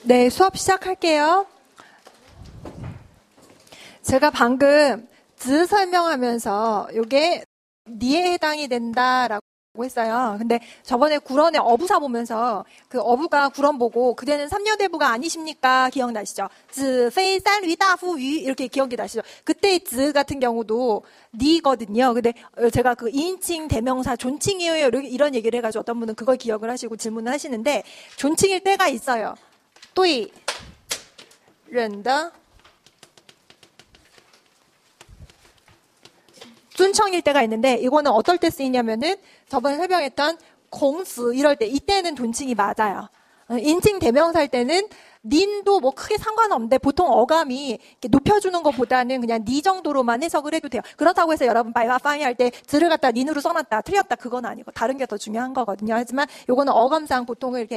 네, 수업 시작할게요. 제가 방금 즈 설명하면서 이게 니에 해당이 된다라고 했어요. 근데 저번에 구런의 어부사 보면서 그 어부가 구런 보고 그대는 삼녀대부가 아니십니까? 기억나시죠? 즈, 페이, 쌀, 위, 다후, 위 이렇게 기억이 나시죠? 그때의 즈 같은 경우도 니거든요. 근데 제가 그 2인칭 대명사 존칭이에요 이런 얘기를 해가지고 어떤 분은 그걸 기억을 하시고 질문을 하시는데 존칭일 때가 있어요. 对人的 尊称일 때가 있는데 이거는 어떨 때 쓰이냐면은 저번에 설명했던 공스 이럴 때 이때는 존칭이 맞아요. 인칭 대명사일 때는 닌도 뭐 크게 상관없는데 보통 어감이 이렇게 높여주는 것보다는 그냥 니 정도로만 해석을 해도 돼요. 그렇다고 해서 여러분 바이와 파이 할 때 즈를 갖다 닌으로 써놨다 틀렸다 그건 아니고 다른 게 더 중요한 거거든요. 하지만 요거는 어감상 보통은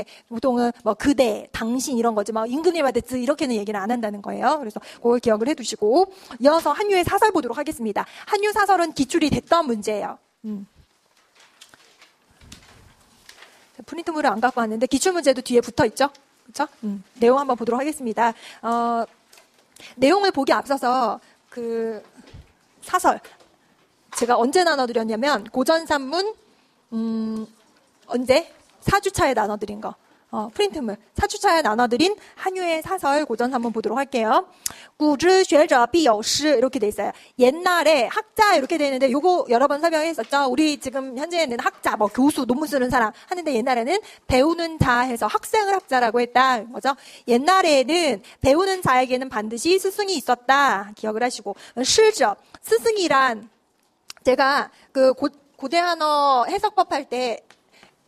뭐 그대, 당신 이런 거지 막 임금님한테 즈 이렇게는 얘기를 안 한다는 거예요. 그래서 그걸 기억을 해두시고 이어서 한유의 사설 보도록 하겠습니다. 한유 사설은 기출이 됐던 문제예요. 프린트물을 안 갖고 왔는데 기출문제도 뒤에 붙어있죠? 그렇죠? 내용 한번 보도록 하겠습니다. 내용을 보기 앞서서 그 사설 제가 언제 나눠드렸냐면 고전산문 언제? 4주차에 나눠드린 거. 프린트물 4주차에 나눠드린 한유의 사설 고전 한번 보도록 할게요. 古之学者必有师 이렇게 돼 있어요. 옛날에 학자 이렇게 돼 있는데 요거 여러 번 설명했었죠. 우리 지금 현재는 학자, 뭐 교수, 논문 쓰는 사람 하는데 옛날에는 배우는 자 해서 학생을 학자라고 했다 거죠. 옛날에는 배우는 자에게는 반드시 스승이 있었다 기억을 하시고 실저 스승이란 제가 그 고대 한어 해석법 할 때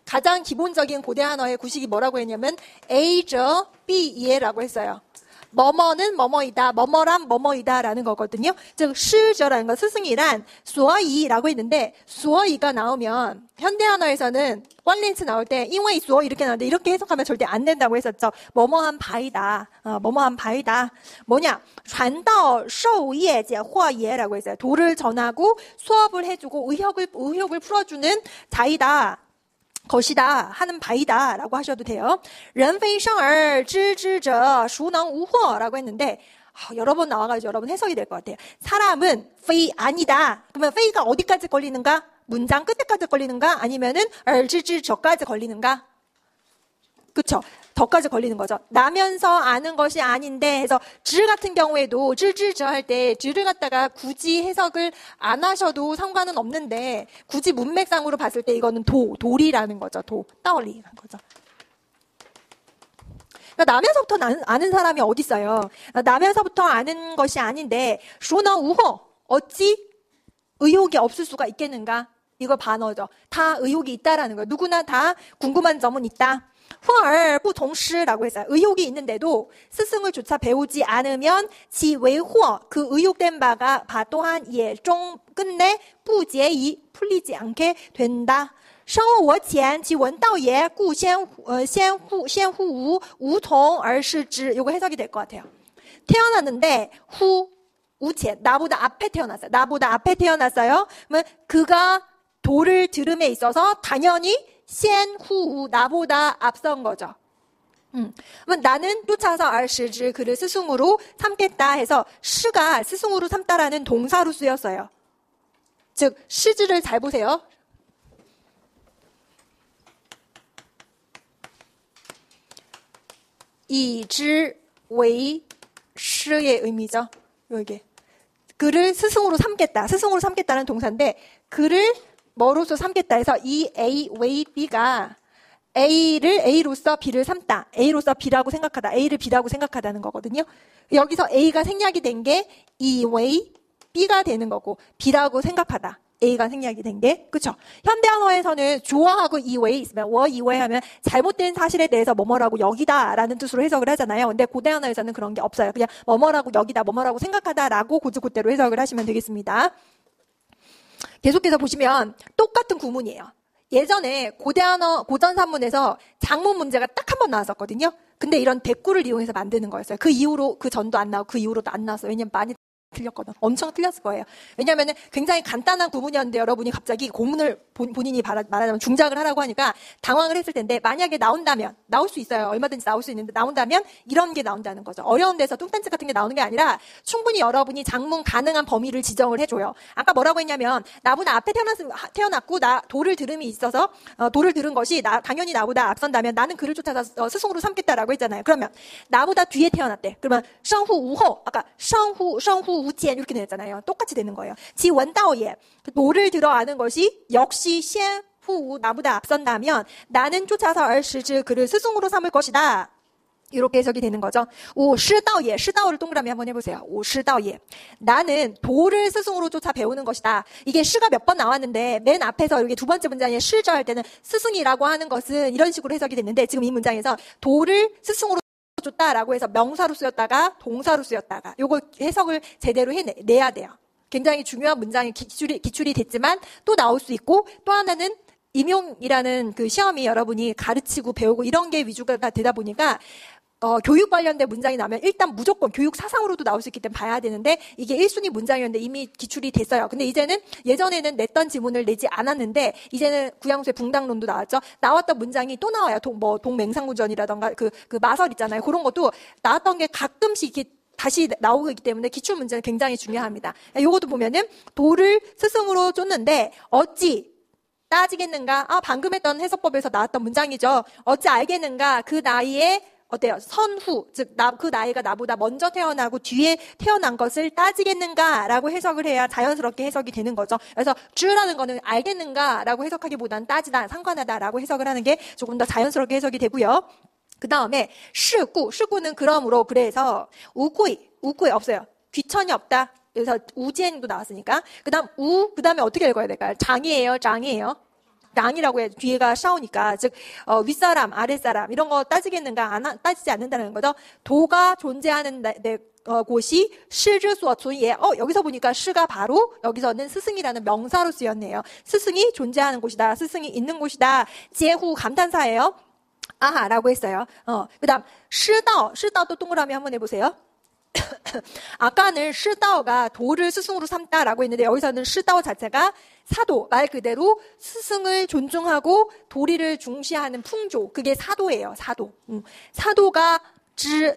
가장 기본적인 고대 한어의 구식이 뭐라고 했냐면 A저 B예라고 했어요. 뭐뭐는 뭐뭐이다, 뭐뭐란 뭐뭐이다라는 거거든요. 즉 시저라는 건 스승이란 수어이라고 했는데 수어이가 나오면 현대 한어에서는 관련스 나올 때 인웨이 수어 이렇게 나오는데 이렇게 해석하면 절대 안 된다고 했었죠. 뭐뭐한 바이다, 뭐뭐한 바이다. 뭐냐? 传道授业解惑예라고 했어요. 도를 전하고 수업을 해주고 의혹을 풀어주는 자이다. 것이다 하는 바이다 라고 하셔도 돼요. 人非生而知之者孰能无惑라고 했는데 여러 번 나와가지고 여러분 해석이 될 것 같아요. 사람은非아니다. 그러면非가 어디까지 걸리는가? 문장 끝에까지 걸리는가? 아니면은 알지지 저까지 걸리는가? 그쵸? 더까지 걸리는 거죠. 나면서 아는 것이 아닌데 해서 질 같은 경우에도 질질저 할 때 질을 갖다가 굳이 해석을 안 하셔도 상관은 없는데 굳이 문맥상으로 봤을 때 이거는 돌이라는 거죠. 따올리라는 거죠. 그러니까 나면서부터 아는 사람이 어디 있어요. 나면서부터 아는 것이 아닌데 쇼너 우호 어찌 의혹이 없을 수가 있겠는가? 이거 반어죠. 다 의혹이 있다라는 거예요. 누구나 다 궁금한 점은 있다. 混而不从师라고 했어요. 의혹이 있는데도 스승을 조차 배우지 않으면 지为惑 그 의혹된 바 또한 예종 끝내 不结이 풀리지 않게 된다. 生我前其闻道也故先乎无从而视之. 이거 해석이 될 것 같아요. 태어났는데 후 우前나보다 앞에 태어났어요. 나보다 앞에 태어났어요. 그러면 그가 도를 들음에 있어서 당연히先후 나보다 앞선 거죠. 그러면 나는 쫓아서 알시즈 그를 스승으로 삼겠다 해서 시가 스승으로 삼다라는 동사로 쓰였어요. 즉 시즈를 잘 보세요. 이지 웨이 시의 의미죠. 여기 그를 스승으로 삼겠다. 스승으로 삼겠다는 동사인데 그를 뭐로서 삼겠다 해서 이 A, 웨이, B가 A를 A로서 B를 삼다. A로서 B라고 생각하다. A를 B라고 생각하다는 거거든요. 여기서 A가 생략이 된 게 이 웨이, B가 되는 거고 B라고 생각하다. A가 생략이 된 게 그렇죠. 현대한어에서는 조어하고 이 웨이 있으면 워 이 웨이 하면 잘못된 사실에 대해서 뭐뭐라고 여기다라는 뜻으로 해석을 하잖아요. 근데 고대 한어에서는 그런 게 없어요. 그냥 뭐뭐라고 여기다, 뭐뭐라고 생각하다라고 곧대로 해석을 하시면 되겠습니다. 계속해서 보시면 똑같은 구문이에요. 예전에 고전산문에서 장문 문제가 딱 한 번 나왔었거든요. 근데 이런 대꾸를 이용해서 만드는 거였어요. 그 이후로 그 전도 안 나오고 그 이후로도 안 나왔어요. 왜냐면 많이 틀렸거든. 엄청 틀렸을 거예요. 왜냐하면 굉장히 간단한 구문이었는데 여러분이 갑자기 고문을 본인이 말하자면 중작을 하라고 하니까 당황을 했을 텐데 만약에 나온다면, 나올 수 있어요. 얼마든지 나올 수 있는데 나온다면 이런 게 나온다는 거죠. 어려운 데서 뚱딴지 같은 게 나오는 게 아니라 충분히 여러분이 장문 가능한 범위를 지정을 해줘요. 아까 뭐라고 했냐면 나보다 앞에 태어났고 나 도를 들음이 있어서 도를 들은 것이 당연히 나보다 앞선다면 나는 그를 쫓아서 스승으로 삼겠다라고 했잖아요. 그러면 나보다 뒤에 태어났대. 그러면 상후 우호, 아까 상후 우지엔 이렇게 됐잖아요. 똑같이 되는 거예요. 지 원다오예, 도를 들어 아는 것이 역시 후 나보다 앞선다면 나는 쫓아서 얼시즈 그를 스승으로 삼을 것이다. 이렇게 해석이 되는 거죠. 시다오예, 시다오를 동그라미 한번 해보세요. 시다오예, 나는 도를 스승으로 쫓아 배우는 것이다. 이게 시가 몇 번 나왔는데 맨 앞에서 이렇게 두 번째 문장에 시저 할 때는 스승이라고 하는 것은 이런 식으로 해석이 됐는데 지금 이 문장에서 도를 스승으로 쫓다라고 해서 명사로 쓰였다가 동사로 쓰였다가 요거 해석을 제대로 해내야 돼요. 굉장히 중요한 문장이 기출이 됐지만 또 나올 수 있고 또 하나는 임용이라는 그 시험이 여러분이 가르치고 배우고 이런 게 위주가 되다 보니까 교육 관련된 문장이 나오면 일단 무조건 교육 사상으로도 나올 수 있기 때문에 봐야 되는데 이게 1순위 문장이었는데 이미 기출이 됐어요. 근데 이제는 예전에는 냈던 지문을 내지 않았는데 이제는 구양수의 붕당론도 나왔죠. 나왔던 문장이 또 나와요. 동맹상구전이라던가 그 마설 있잖아요. 그런 것도 나왔던 게 가끔씩 이렇게 다시 나오고 있기 때문에 기출 문제는 굉장히 중요합니다. 요것도 보면은 도를 스승으로 쫓는데 어찌 따지겠는가? 방금 했던 해석법에서 나왔던 문장이죠. 어찌 알겠는가? 그 나이에 어때요? 선후, 즉 그 나이가 나보다 먼저 태어나고 뒤에 태어난 것을 따지겠는가라고 해석을 해야 자연스럽게 해석이 되는 거죠. 그래서 주라는 거는 알겠는가라고 해석하기보다는 따지다, 상관하다라고 해석을 하는 게 조금 더 자연스럽게 해석이 되고요. 그 다음에 시구는 그러므로 그래서 우구이 없어요. 귀천이 없다. 그래서 우지엔도 나왔으니까. 그 다음에 어떻게 읽어야 될까요? 장이에요. 랑이라고 해야죠. 뒤에가 샤오니까. 즉, 윗사람, 아랫사람, 이런 거 따지겠는가? 따지지 않는다는 거죠. 도가 존재하는 곳이 시즈수어춘예. 여기서 보니까 시가 바로 여기서는 스승이라는 명사로 쓰였네요. 스승이 존재하는 곳이다. 스승이 있는 곳이다. 제후 감탄사예요. 라고 했어요. 그 다음, 시다오도 동그라미 한번 해보세요. 아까는 시다오가 도를 스승으로 삼다라고 했는데 여기서는 시다오 자체가 사도, 말 그대로 스승을 존중하고 도리를 중시하는 풍조, 그게 사도예요. 사도가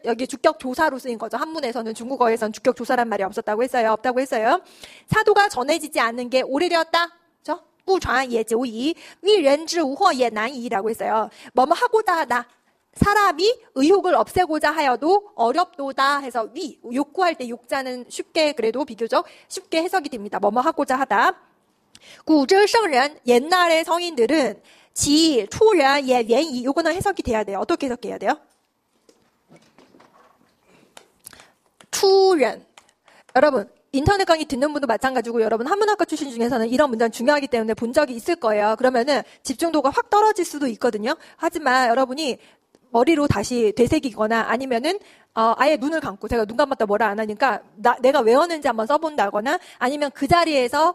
여기 주격 조사로 쓰인 거죠. 한문에서는 중국어에서는 주격 조사란 말이 없다고 했어요. 사도가 전해지지 않는 게 오래되었다. 그렇죠? 不传也久矣, 为人之无惑也难矣라고 했어요. 뭐뭐 하고자 하다. 사람이 의욕을 없애고자 하여도 어렵도다 해서 욕구할 때 욕자는 쉽게 그래도 비교적 쉽게 해석이 됩니다. 뭐뭐 하고자 하다. 古之圣人 옛날의 성인들은 지 초연 예原이 요거는 해석이 돼야 돼요. 어떻게 해석해야 돼요? 초연. 여러분 인터넷 강의 듣는 분도 마찬가지고 여러분 한문학과 출신 중에서는 이런 문장 중요하기 때문에 본 적이 있을 거예요. 그러면은 집중도가 확 떨어질 수도 있거든요. 하지만 여러분이 머리로 다시 되새기거나 아니면은 아예 눈을 감고 제가 눈 감았다 뭐라 안 하니까 내가 외웠는지 한번 써본다거나 아니면 그 자리에서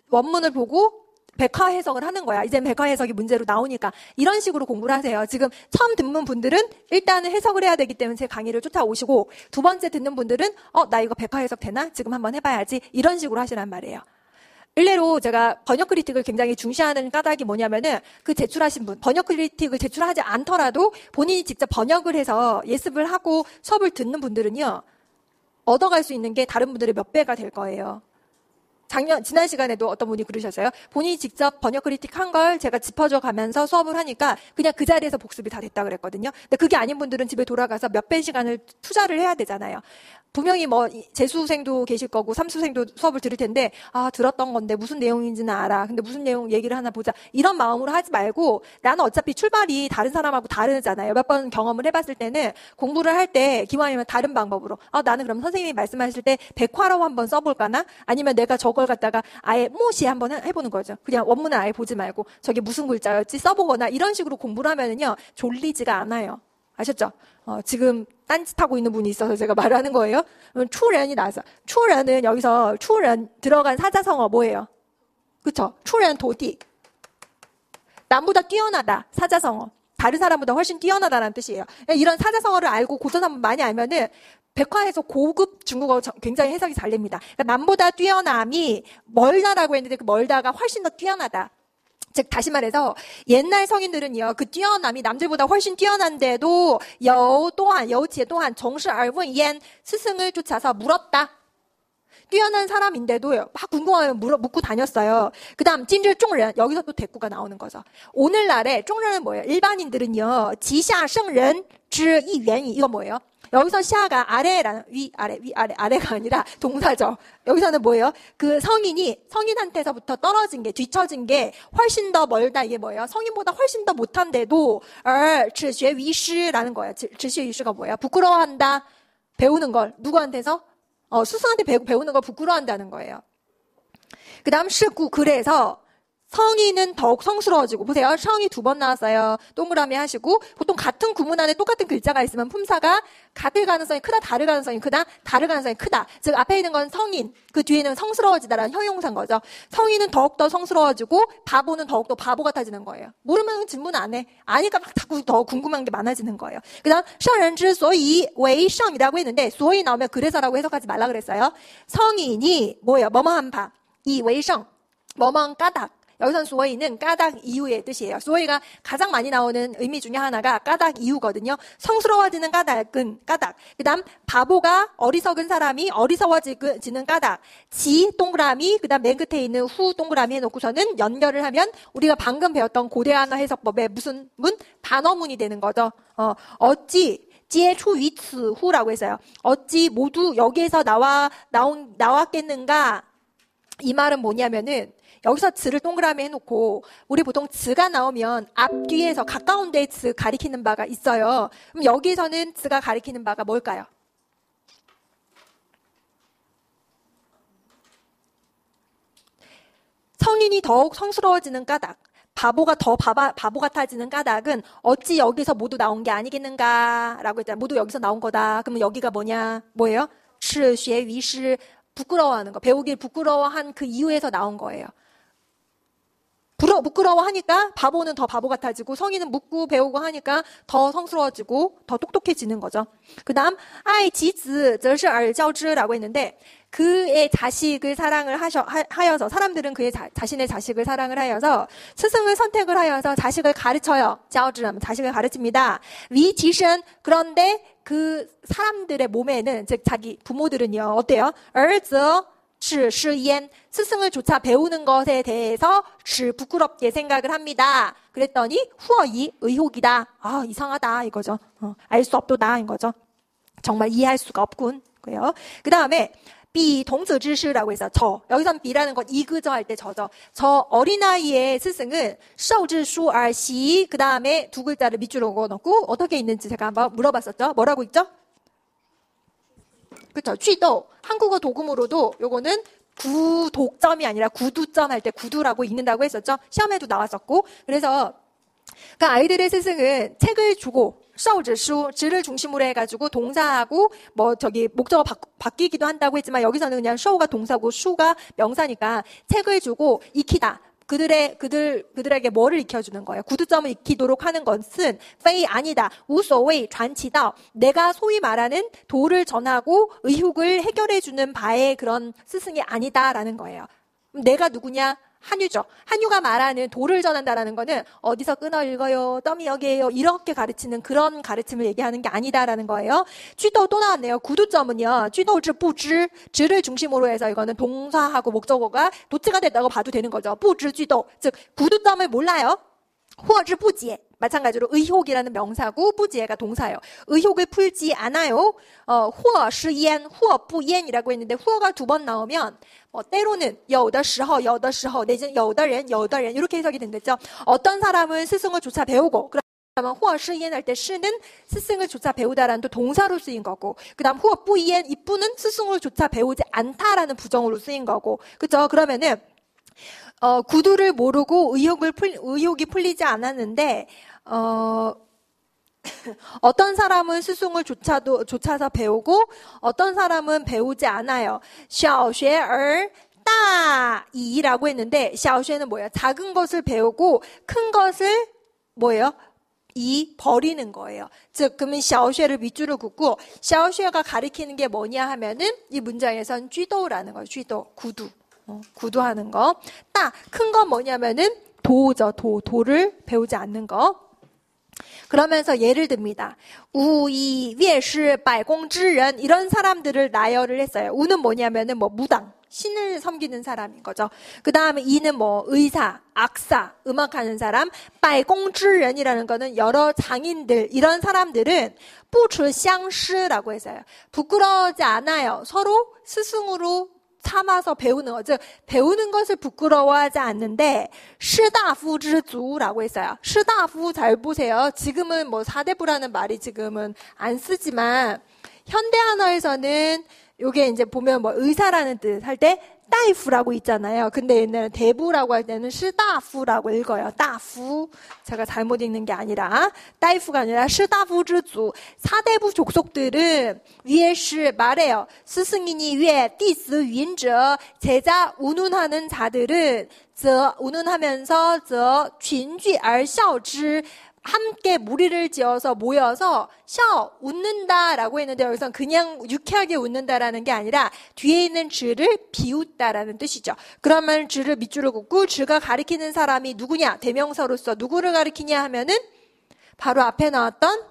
원문을 보고 백화 해석을 하는 거야. 이제 백화 해석이 문제로 나오니까 이런 식으로 공부를 하세요. 지금 처음 듣는 분들은 일단은 해석을 해야 되기 때문에 제 강의를 쫓아오시고 두 번째 듣는 분들은 나 이거 백화 해석 되나? 지금 한번 해봐야지. 이런 식으로 하시란 말이에요. 일례로 제가 번역 크리틱을 굉장히 중시하는 까닭이 뭐냐면은 그 제출하신 분, 번역 크리틱을 제출하지 않더라도 본인이 직접 번역을 해서 예습을 하고 수업을 듣는 분들은요, 얻어갈 수 있는 게 다른 분들의 몇 배가 될 거예요. 지난 시간에도 어떤 분이 그러셨어요. 본인이 직접 번역 크리틱 한 걸 제가 짚어줘 가면서 수업을 하니까 그냥 그 자리에서 복습이 다 됐다 그랬거든요. 근데 그게 아닌 분들은 집에 돌아가서 몇 배 시간을 투자를 해야 되잖아요. 분명히 뭐 재수생도 계실 거고 삼수생도 수업을 들을 텐데 들었던 건데 무슨 내용인지는 알아. 근데 무슨 내용 얘기를 하나 보자. 이런 마음으로 하지 말고 나는 어차피 출발이 다른 사람하고 다르잖아요. 몇 번 경험을 해봤을 때는 공부를 할 때 기왕이면 다른 방법으로 나는 그럼 선생님이 말씀하실 때 백화라고 한번 써볼까나? 아니면 내가 저걸 갖다가 아예 모시 한번 해보는 거죠. 그냥 원문을 아예 보지 말고 저게 무슨 글자였지 써보거나 이런 식으로 공부를 하면은요 졸리지가 않아요. 아셨죠? 지금 딴짓하고 있는 분이 있어서 제가 말을 하는 거예요. 초련이 나왔어. 초련은 여기서 초련 들어간 사자성어 뭐예요? 그쵸? 초련 도디. 남보다 뛰어나다. 사자성어. 다른 사람보다 훨씬 뛰어나다라는 뜻이에요. 이런 사자성어를 알고 고전산문 많이 알면은 백화에서 고급 중국어 굉장히 해석이 잘 됩니다. 그러니까 남보다 뛰어남이 멀다라고 했는데 그 멀다가 훨씬 더 뛰어나다. 즉 다시 말해서 옛날 성인들은요, 그 뛰어남이 남들보다 훨씬 뛰어난데도 여우지에 또한 정시얼문옌 스승을 쫓아서 물었다. 뛰어난 사람인데도요, 막 궁금하면 묻고 다녔어요. 그 다음 찐질 쫑ren, 여기서 또 대꾸가 나오는 거죠. 오늘날에 쫑ren은 뭐예요? 일반인들은요, 지샤圣人之一原이, 이거 뭐예요? 여기서 샤가 아래라는 아래가 아니라 동사죠. 여기서는 뭐예요? 그 성인한테서부터 떨어진 게, 뒤처진 게 훨씬 더 멀다. 이게 뭐예요? 성인보다 훨씬 더 못한데도 只学于师라는 거예요. 只学于师가 뭐예요? 부끄러워한다. 배우는 걸. 누구한테서? 스승한테 배우는 걸 부끄러워한다는 거예요. 그 다음 시구, 그래서 성인은 더욱 성스러워지고, 보세요. 성이 2번 나왔어요. 동그라미 하시고, 보통 같은 구문 안에 똑같은 글자가 있으면 품사가 같을 가능성이 크다, 다를 가능성이 크다, 다를 가능성이 크다. 즉 앞에 있는 건 성인, 그 뒤에는 성스러워지다라는 형용사인 거죠. 성인은 더욱더 성스러워지고 바보는 더욱더 바보 같아지는 거예요. 모르면 질문 안 해. 아니까 막 자꾸 더 궁금한 게 많아지는 거예요. 그 다음 圣人之所以为圣이라고 했는데 所以 나오면 그래서라고 해석하지 말라 그랬어요. 성인이 뭐예요? 뭐뭐한 바, 이为圣, 뭐뭐한 까닭. 여기선 소이는 까닭 이유의 뜻이에요. 소이가 가장 많이 나오는 의미 중에 하나가 까닭 이유거든요. 성스러워지는 까닭은 까닭. 그 다음 바보가 어리석은 사람이 어리석어지는 까닭. 지 동그라미 그 다음 맨 끝에 있는 후 동그라미 해놓고서는 연결을 하면 우리가 방금 배웠던 고대한어 해석법의 무슨 문? 단어문이 되는 거죠. 어찌 제出于此후라고 했어요. 어찌 모두 여기에서 나왔겠는가? 이 말은 뭐냐면은 여기서 즈를 동그라미 해놓고 우리 보통 즈가 나오면 앞뒤에서 가까운 데에 즈 가리키는 바가 있어요. 그럼 여기에서는 즈가 가리키는 바가 뭘까요? 성인이 더욱 성스러워지는 까닭, 바보가 더 바보 같아지는 까닭은 어찌 여기서 모두 나온 게 아니겠는가라고 했잖아요. 모두 여기서 나온 거다. 그러면 여기가 뭐예요? 是学于师 부끄러워하는 거, 배우길 부끄러워한 그 이유에서 나온 거예요. 부끄러워하니까 바보는 더 바보 같아지고 성인은 묻고 배우고 하니까 더 성스러워지고 더 똑똑해지는 거죠. 그 다음爱其子则是尔教之라고 했는데 그의 자식을 사랑을 하여서 사람들은 그의 자신의 자식을 사랑을 하여서 스승을 선택을 하여서 자식을 가르쳐요. 教之하면 자식을 가르칩니다. 위지신 그런데 그 사람들의 몸에는 즉 자기 부모들은요. 어때요? 儿则 yen 스승을 조차 배우는 것에 대해서 부끄럽게 생각을 합니다. 그랬더니 후어이 의혹이다. 아 이상하다 이거죠. 알 수 없도다 이거죠. 정말 이해할 수가 없군. 그래요. 그 다음에 비 동즈지시라고 해서 여기선 비라는 건 이그저 할 때 저죠. 저 어린아이의 스승은 셔우즈슈 알시 그 다음에 두 글자를 밑줄로 넣고 어떻게 있는지 제가 한번 물어봤었죠. 뭐라고 있죠? 그렇죠. 취도 한국어 도금으로도 요거는 구독점이 아니라 구두점 할 때 구두라고 읽는다고 했었죠. 시험에도 나왔었고. 그래서 그 아이들의 스승은 책을 주고 셔우즈슈 지를 중심으로 해가지고 동사하고 목적어 바뀌기도 한다고 했지만 여기서는 그냥 셔우가 동사고 슈가 명사니까 책을 주고 익히다. 그들에게 뭐를 익혀주는 거예요? 구두점을 익히도록 하는 것은 페이 아니다. 우소웨이传奇道 내가 소위 말하는 도를 전하고 의혹을 해결해주는 바의 그런 스승이 아니다라는 거예요. 내가 누구냐? 한유죠. 한유가 말하는 도를 전한다라는 거는 어디서 끊어 읽어요, 떠미 여기에요 이렇게 가르치는 그런 가르침을 얘기하는 게 아니다라는 거예요. 쥐도 또 나왔네요. 구두점은요. 쥐도즈 뿌즈 즈를 중심으로 해서 이거는 동사하고 목적어가 도치가 됐다고 봐도 되는 거죠. 뿌즈 쥐도 즉 구두점을 몰라요. 후어즈 뿌지에 마찬가지로 의혹이라는 명사고 뿌지에가 동사예요. 의혹을 풀지 않아요. 후어 시옌, 후어 뿌옌이라고 했는데 후어가 2번 나오면 때로는 有的时候 내지는 有的人 이렇게 해석이 된댔죠. 어떤 사람은 스승을 조차 배우고 그러면 후어 시옌 할 때 시는 스승을 조차 배우다라는 또 동사로 쓰인 거고 그 다음 후어 뿌옌 이 뿌는 스승을 조차 배우지 않다라는 부정으로 쓰인 거고 그렇죠. 그러면은 구두를 모르고 의혹이 풀리지 않았는데 어떤 사람은 스승을 조차서 배우고 어떤 사람은 배우지 않아요. 小学而大一라고 했는데 小学는 뭐예요? 작은 것을 배우고 큰 것을 뭐예요? 버리는 거예요. 즉, 그러면 샤오쉐를 밑줄을 긋고, 샤오쉐가 가리키는 게 뭐냐 하면은, 이 문장에선 쥐도라는 거예요. 쥐도, 구두. 구두하는 거. 딱, 큰 건 뭐냐면은, 도죠. 도를 배우지 않는 거. 그러면서 예를 듭니다. 우이, 위에시,百공之人, 이런 사람들을 나열을 했어요. 우는 뭐냐면은, 무당. 신을 섬기는 사람인 거죠. 그 다음에 이는 의사, 악사, 음악하는 사람, 百공之人이라는 거는 여러 장인들, 이런 사람들은 不持相师라고 해서요. 부끄러워하지 않아요. 서로 스승으로 삼아서 배우는 거. 즉, 배우는 것을 부끄러워하지 않는데, 士大夫之族라고 했어요. 士大夫잘 보세요. 지금은 사대부라는 말이 지금은 안 쓰지만, 현대한어에서는 요게 이제 보면 의사라는 뜻 할 때 따이프라고 있잖아요. 근데 옛날에 대부라고 할 때는 시다프라고 읽어요. 따프. 제가 잘못 읽는 게 아니라 따이프가 아니라 시다프즈주. 사대부 족속들은 위에시 말해요. 스승이니 위에 디스 윈저 제자 운운하는 자들은 운운하면서 쥔쥐 알샤오즈 함께 무리를 지어서 모여서 웃는다라고 했는데 여기서 그냥 유쾌하게 웃는다라는 게 아니라 뒤에 있는 즈를 비웃다라는 뜻이죠. 그러면 즈를 밑줄을 긋고 즈가 가리키는 사람이 누구냐? 대명사로서 누구를 가리키냐 하면은 바로 앞에 나왔던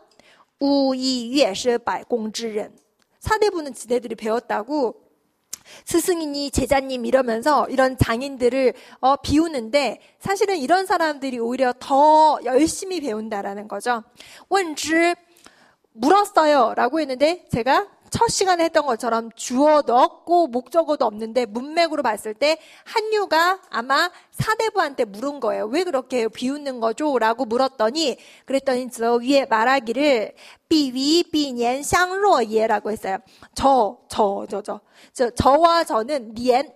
우이위에시 百공之人. 사대부는 지네들이 배웠다고 스승이니 제자님 이러면서 이런 장인들을 비우는데 사실은 이런 사람들이 오히려 더 열심히 배운다라는 거죠. 원즈 물었어요 라고 했는데 제가 첫 시간에 했던 것처럼 주어도 없고 목적어도 없는데 문맥으로 봤을 때 한유가 아마 사대부한테 물은 거예요. 왜 그렇게 비웃는 거죠? 라고 물었더니 그랬더니 저 위에 말하기를 비위 비년 쌍로예라고 했어요. 저와 저는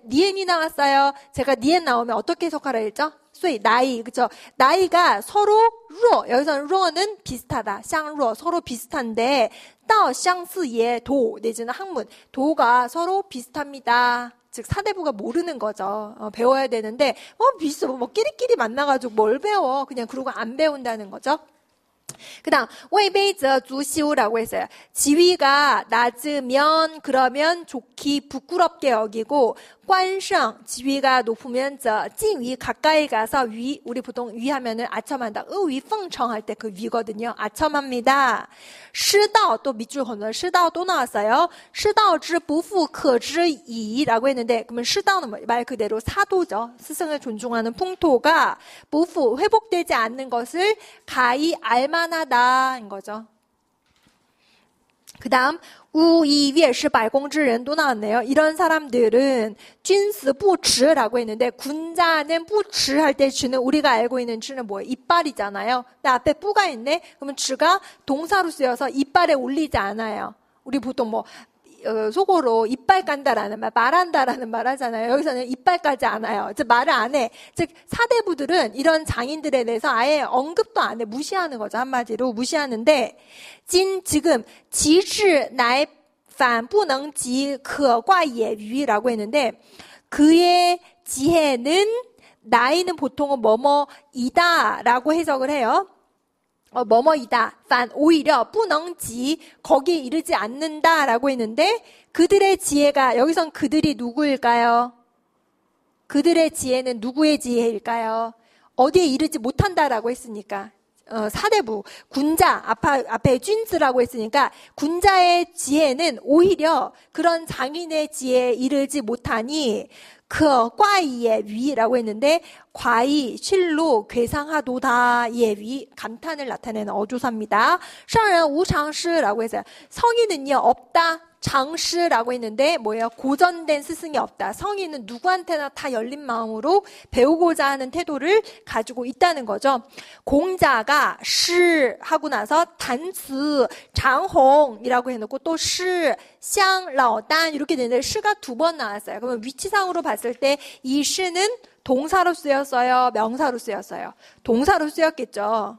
니엔이 나왔어요. 제가 니엔 나오면 어떻게 해석하라 했죠? 소위 나이, 그죠? 나이가 서로 여기서는 루어는 비슷하다. 쌍루어 서로 비슷한데 따 쌍스예 도 내지는 학문 도가 서로 비슷합니다. 즉 사대부가 모르는 거죠. 배워야 되는데 비슷해. 끼리끼리 만나가지고 뭘 배워? 그냥 그러고 안 배운다는 거죠. 그 다음 웨이베이저 주시우라고 했어요. 지위가 낮으면 그러면 좋기 부끄럽게 여기고 관성 지위가 높으면 찡위 가까이 가서 위 우리 보통 위 하면은 아첨한다. 위 펑청 할 때 그 위거든요. 아첨합니다. 师道 또 밑줄 건너 师道 또 나왔어요. 师道之不复可知矣라고 했는데 그러면 师道는 말 그대로 사도죠. 스승을 존중하는 풍토가 不复 회복되지 않는 것을 가히 알만하다인 거죠. 그 다음 우이위에시 百공之人 또 나왔네요. 이런 사람들은 君子不耻라고 했는데 군자는 不耻 할 때 쥐는 우리가 알고 있는 쥐는 뭐예요? 이빨이잖아요. 근데 앞에 뿌가 있네. 그러면 쥐가 동사로 쓰여서 이빨에 올리지 않아요. 우리 보통 속어로 이빨 깐다라는 말, 말한다라는 말 하잖아요. 여기서는 이빨 까지 않아요. 즉 말을 안 해. 즉 사대부들은 이런 장인들에 대해서 아예 언급도 안 해. 무시하는 거죠. 한마디로 무시하는데 지금 지智乃反不能及可怪也愚라고 했는데 그의 지혜는 나이는 보통은 뭐뭐이다라고 해석을 해요. 뭐뭐이다. 반 오히려 不能及 거기에 이르지 않는다라고 했는데 그들의 지혜가 여기선 그들이 누구일까요? 그들의 지혜는 누구의 지혜일까요? 어디에 이르지 못한다라고 했으니까 사대부 군자 앞에 쥔즈라고 했으니까 군자의 지혜는 오히려 그런 장인의 지혜에 이르지 못하니 그 과이의 위라고 했는데 과이 실로 괴상하도다 예위 감탄을 나타내는 어조사입니다. 圣人无常师라고 해서 성인은요 없다. 장시라고 했는데 뭐예요? 고전된 스승이 없다. 성인은 누구한테나 다 열린 마음으로 배우고자 하는 태도를 가지고 있다는 거죠. 공자가 시 하고 나서 단츠 장홍이라고 해놓고 또 시, 샹, 라오단 이렇게 되는데 시가 2번 나왔어요. 그러면 위치상으로 봤을 때 이 시는 동사로 쓰였어요? 명사로 쓰였어요? 동사로 쓰였겠죠.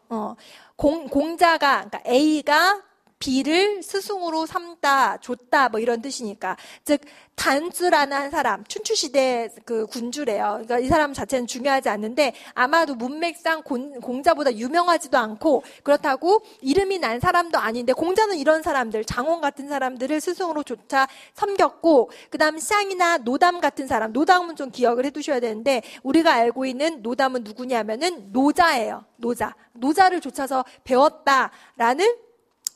공자가 그러니까 A가 비를 스승으로 삼다, 줬다, 뭐 이런 뜻이니까. 즉, 단주라는 한 사람, 춘추시대 그 군주래요. 그러니까 이 사람 자체는 중요하지 않는데, 아마도 문맥상 공자보다 유명하지도 않고, 그렇다고 이름이 난 사람도 아닌데, 공자는 이런 사람들, 장원 같은 사람들을 스승으로 조차 섬겼고, 그 다음 쌍이나 노담 같은 사람, 노담은 좀 기억을 해 두셔야 되는데, 우리가 알고 있는 노담은 누구냐면은 노자예요. 노자를 좇아서 배웠다라는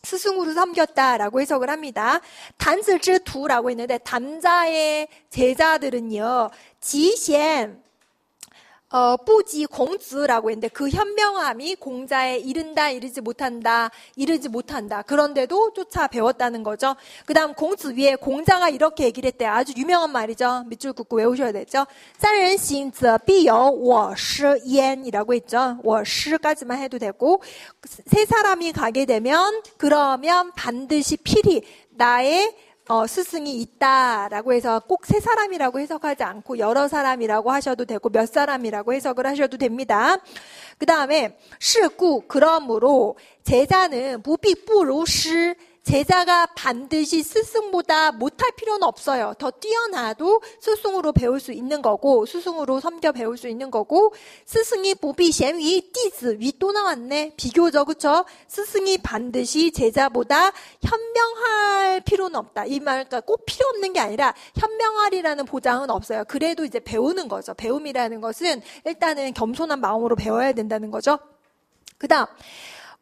스승으로 섬겼다라고 해석을 합니다. 단즈즈두라고 했는데 담자의 제자들은요. 지贤, 뿌지 공즈라고 했는데 그 현명함이 공자에 이르지 못한다. 그런데도 쫓아 배웠다는 거죠. 그 다음 공즈 위에 공자가 이렇게 얘기를 했대요. 아주 유명한 말이죠. 밑줄 긋고 외우셔야 되죠. 三人行则必有我师焉 이라고 했죠. 我师까지만 해도 되고 세 사람이 가게 되면 그러면 반드시 필히 나의 스승이 있다라고 해서 꼭 세 사람이라고 해석하지 않고 여러 사람이라고 하셔도 되고 몇 사람이라고 해석을 하셔도 됩니다. 그 다음에 시구 그러므로 제자는 부비 부루시 제자가 반드시 스승보다 못할 필요는 없어요. 더 뛰어나도 스승으로 배울 수 있는 거고 스승으로 섬겨 배울 수 있는 거고 스승이 부비贤于弟子위 또 나왔네. 비교죠. 그렇죠? 스승이 반드시 제자보다 현명할 필요는 없다. 이 말 그러니까 꼭 필요 없는 게 아니라 현명하리라는 보장은 없어요. 그래도 이제 배우는 거죠. 배움이라는 것은 일단은 겸손한 마음으로 배워야 된다는 거죠. 그다음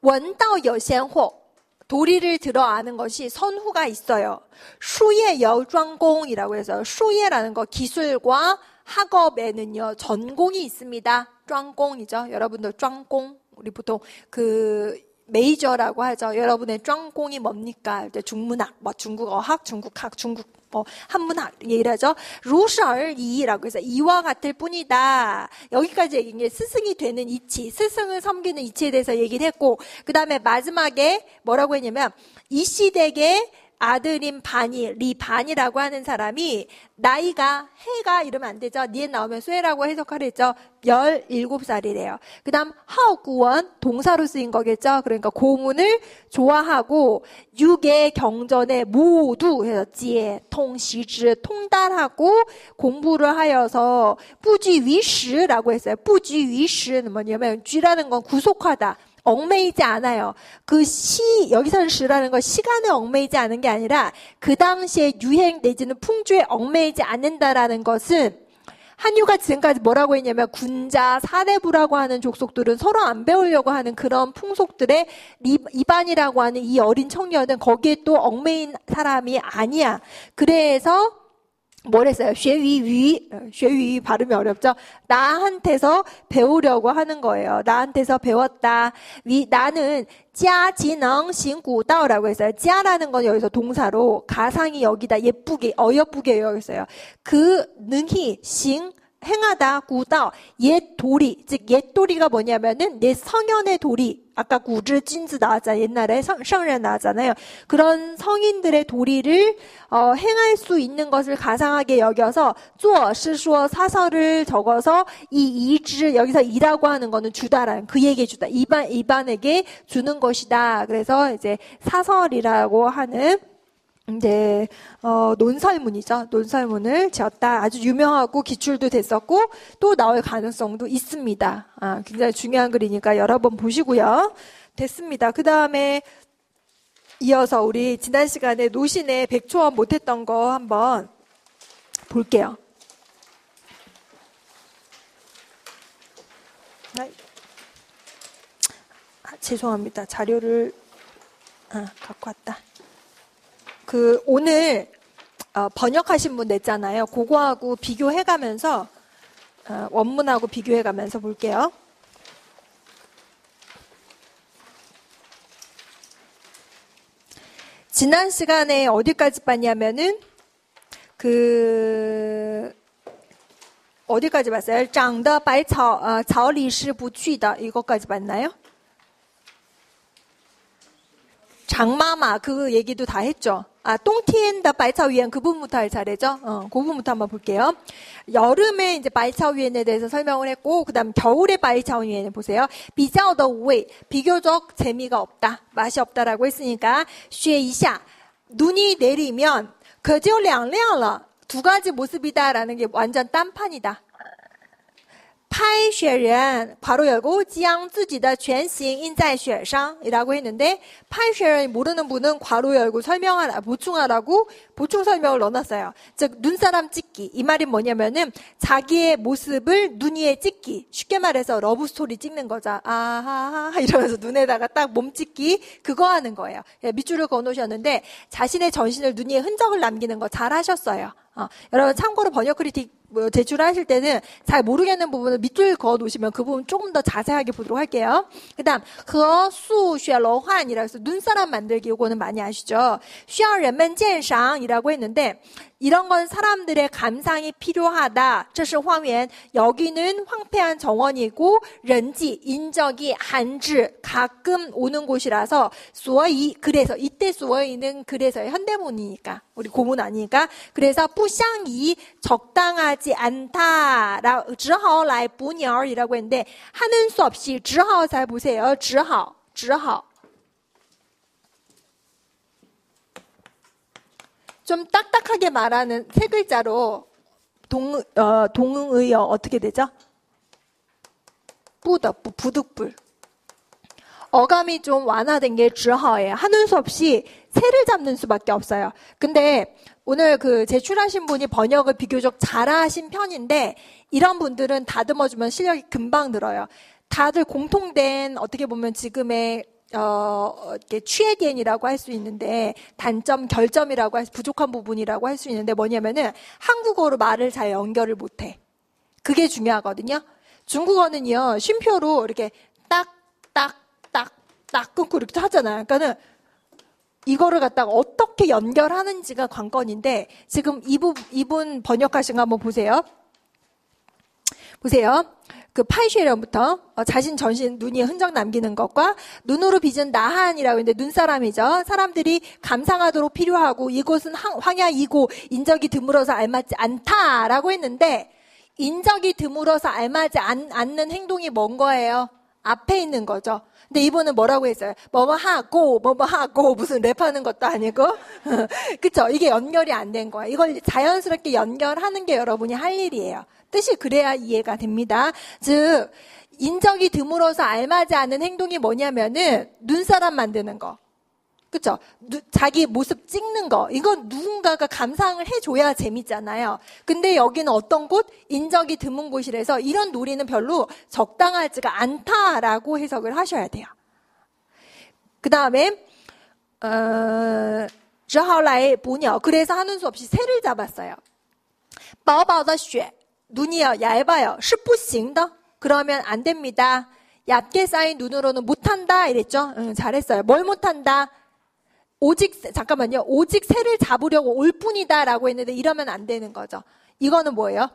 원다오 여贤호 도리를 들어 아는 것이 선후가 있어요. 수예 여专공이라고 해서 수예라는 거 기술과 학업에는요 전공이 있습니다.专공이죠. 여러분들 专공 우리 보통 그 메이저라고 하죠. 여러분의 专공이 뭡니까? 중문학, 뭐 중국어학, 중국학, 한문학 얘기를 하죠. 如是而已라고 해서 이와 같을 뿐이다. 여기까지 얘기한 게 스승이 되는 이치, 스승을 섬기는 이치에 대해서 얘기를 했고 그 다음에 마지막에 뭐라고 했냐면 이 시댁의 아들인 리반이라고 하는 사람이 나이가 해가 이러면 안 되죠. 니에 나오면 쇠라고 해석하랬죠. 17살이래요. 그 다음 하오구원 동사로 쓰인 거겠죠. 그러니까 고문을 좋아하고 육의 경전에 모두 해서 지혜, 통시즈 통달하고 공부를 하여서 부지위시라고 했어요. 부지위시는 뭐냐면 쥐라는 건 구속하다. 얽매이지 않아요. 여기서는 시라는 건 시간에 얽매이지 않은 게 아니라 그 당시에 유행 내지는 풍조에 얽매이지 않는다라는 것은 한유가 지금까지 뭐라고 했냐면 군자, 사대부라고 하는 족속들은 서로 안 배우려고 하는 그런 풍속들의 이반이라고 하는 이 어린 청년은 거기에 또 얽매인 사람이 아니야. 그래서 뭐랬어요? 学위위 발음이 어렵죠? 나한테서 배우려고 하는 거예요. 나한테서 배웠다. 나는 家技能行古道라고 했어요. 家라는 건 여기서 동사로 가상이 여기다 예쁘게 어여쁘게 여기서요. 그 능히 행하다 구다 옛도리 즉 옛도리가 뭐냐면은 내 성현의 도리 아까 구즈 찐즈 나왔잖아요. 옛날에 성nhân 나왔잖아요. 그런 성인들의 도리를 행할 수 있는 것을 가상하게 여겨서 做是说 사설을 적어서 이 이즈 여기서 이라고 하는 거는 주다라는 그에게 주다 이반에게 주는 것이다. 그래서 이제 사설이라고 하는 이제 논설문이죠. 논설문을 지었다. 아주 유명하고 기출도 됐었고 또 나올 가능성도 있습니다. 굉장히 중요한 글이니까 여러 번 보시고요. 됐습니다. 그 다음에 이어서 우리 지난 시간에 노신의 백초원 못했던 거 한번 볼게요. 죄송합니다. 자료를 갖고 왔다. 오늘 번역하신 분 냈잖아요. 그거하고 비교해가면서 원문하고 비교해가면서 볼게요. 지난 시간에 어디까지 봤냐면은 어디까지 봤어요? 长得百草草里是不去的 이거까지 봤나요? 강마마 그 얘기도 다 했죠. 똥티엔다 바이차위엔 그 부분부터 할 차례죠. 그 부분부터 한번 볼게요. 여름에 이제 바이차위엔에 대해서 설명을 했고, 그 다음 겨울에 바이차위엔을 보세요. 비자오더 웨이, 비교적 재미가 없다, 맛이 없다라고 했으니까, 学一下, 눈이 내리면, 可就两样了, 두 가지 모습이다라는 게 완전 딴판이다. 拍雪人 바로 열고 将自己的全形印在雪上이라고 했는데 拍雪人 모르는 분은 괄호 열고 보충하라고 보충 설명을 넣어놨어요. 즉 눈사람 찍기 이 말이 뭐냐면은 자기의 모습을 눈 위에 찍기 쉽게 말해서 러브스토리 찍는 거죠. 아하하 이러면서 눈에다가 딱 몸 찍기 그거 하는 거예요. 밑줄을 그어놓으셨는데 자신의 전신을 눈 위에 흔적을 남기는 거 잘 하셨어요. 여러분 참고로 번역 크리틱 제출하실 때는 잘 모르겠는 부분을 밑줄 그어 놓으시면 그 부분 조금 더 자세하게 보도록 할게요. 그 다음, 和数学楼换이라고 해서 눈사람 만들기 요거는 많이 아시죠? 需要人们鉴赏이라고 했는데 이런 건 사람들의 감상이 필요하다. 这是荒原. 여기는 황폐한 정원이고 人迹, 인적이 한지 가끔 오는 곳이라서 所以 그래서 이때 所以는 그래서 현대문이니까 우리 고문 아니니까 그래서 不相宜 적당하지 않다. 只好来捕鸟이라고 했는데 하는 수 없이 只好 잘 보세요. 只好좀 딱딱하게 말하는 세 글자로 동의어 어떻게 되죠? 부득불. 어감이 좀 완화된 게 只好예요. 하는 수 없이 새를 잡는 수밖에 없어요. 근데 오늘 그 제출하신 분이 번역을 비교적 잘하신 편인데 이런 분들은 다듬어주면 실력이 금방 늘어요. 다들 공통된 어떻게 보면 지금의 취해디엔이라고 할 수 있는데 단점, 결점이라고 할 수, 부족한 부분이라고 할 수 있는데 뭐냐면은 한국어로 말을 잘 연결을 못해. 그게 중요하거든요. 중국어는요 쉼표로 이렇게 딱 끊고 이렇게 하잖아요. 그러니까는 이거를 갖다가 어떻게 연결하는지가 관건인데 지금 이분 번역하신 거 한번 보세요. 그 파이쉐련부터 자신 전신 눈이 흔적 남기는 것과 눈으로 빚은 나한이라고 했는데 눈사람이죠. 사람들이 감상하도록 필요하고 이곳은 황야이고 인적이 드물어서 알맞지 않다라고 했는데 인적이 드물어서 알맞지 않는 행동이 뭔 거예요? 앞에 있는 거죠. 근데 이분은 뭐라고 했어요? 뭐뭐 하고 무슨 랩하는 것도 아니고 그쵸? 이게 연결이 안 된 거예요. 이걸 자연스럽게 연결하는 게 여러분이 할 일이에요. 뜻이 그래야 이해가 됩니다. 즉 인적이 드물어서 알맞지 않은 행동이 뭐냐면은 눈사람 만드는 거. 그쵸? 자기 모습 찍는 거. 이건 누군가가 감상을 해줘야 재밌잖아요. 근데 여기는 어떤 곳? 인적이 드문 곳이라서 이런 놀이는 별로 적당하지가 않다라고 해석을 하셔야 돼요. 그 다음에 只好来捕鸟. 그래서 하는 수 없이 새를 잡았어요. 薄薄的雪. 눈이요, 얇아요. 是不行的. 그러면 안 됩니다. 얇게 쌓인 눈으로는 못한다 이랬죠? 잘했어요. 뭘 못한다? 오직 새를 잡으려고 올 뿐이다라고 했는데 이러면 안 되는 거죠. 이거는 뭐예요?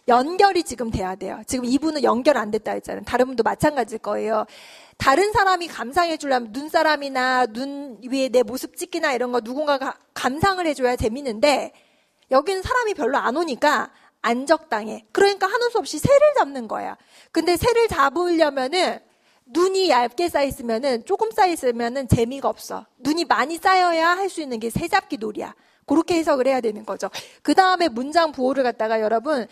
연결이 지금 돼야 돼요. 지금 이분은 연결 안 됐다 했잖아요. 다른 분도 마찬가지일 거예요. 다른 사람이 감상해 주려면 눈사람이나 눈 위에 내 모습 찍기나 이런 거 누군가가 감상을 해줘야 재밌는데 여기는 사람이 별로 안 오니까 안 적당해. 그러니까 하는 수 없이 새를 잡는 거야. 근데 새를 잡으려면은 눈이 얇게 쌓였으면은 조금 쌓였으면은 재미가 없어. 눈이 많이 쌓여야 할 수 있는 게 새 잡기 놀이야. 그렇게 해석을 해야 되는 거죠. 그 다음에 문장 부호를 갖다가 여러분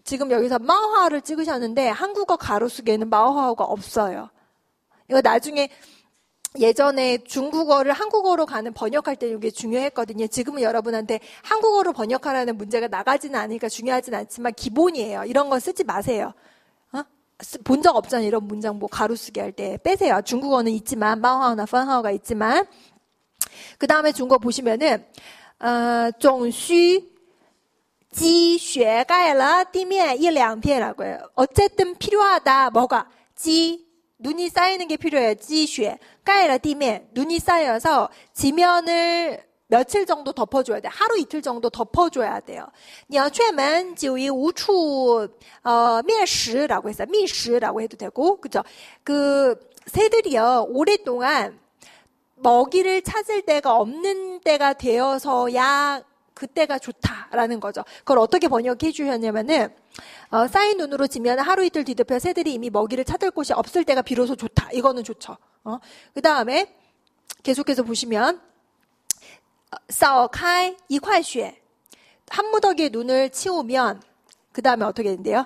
지금 여기서 마오하오를 찍으셨는데 한국어 가로수기에는 마오하오가 없어요. 이거 나중에 예전에 중국어를 한국어로 가는 번역할 때 이게 중요했거든요. 지금은 여러분한테 한국어로 번역하라는 문제가 나가지는 않으니까 중요하진 않지만 기본이에요. 이런 거 쓰지 마세요. 본 적 없잖아요. 이런 문장 뭐 가로쓰기 할 때 빼세요. 중국어는 있지만 마오하오나 펀하오가 있지만 그 다음에 중국어 보시면은 总需积雪盖了地面一两片라고 해요. 어쨌든 필요하다. 뭐가? 눈이 쌓이는 게 필요해요. 积雪盖了地面 눈이 쌓여서 지면을 며칠 정도 덮어줘야 돼. 하루 이틀 정도 덮어줘야 돼요. 你要出门就于无处灭食라고 했어요. 觅食라고 해도 되고, 그죠? 그 새들이요 오랫동안 먹이를 찾을 데가 없는 때가 되어서야 그때가 좋다라는 거죠. 그걸 어떻게 번역해 주셨냐면은 쌓인 눈으로 지면 하루 이틀 뒤덮여 새들이 이미 먹이를 찾을 곳이 없을 때가 비로소 좋다. 이거는 좋죠. 그 다음에 계속해서 보시면 扫开一块雪 한 무더기에 눈을 치우면 그 다음에 어떻게 된대요?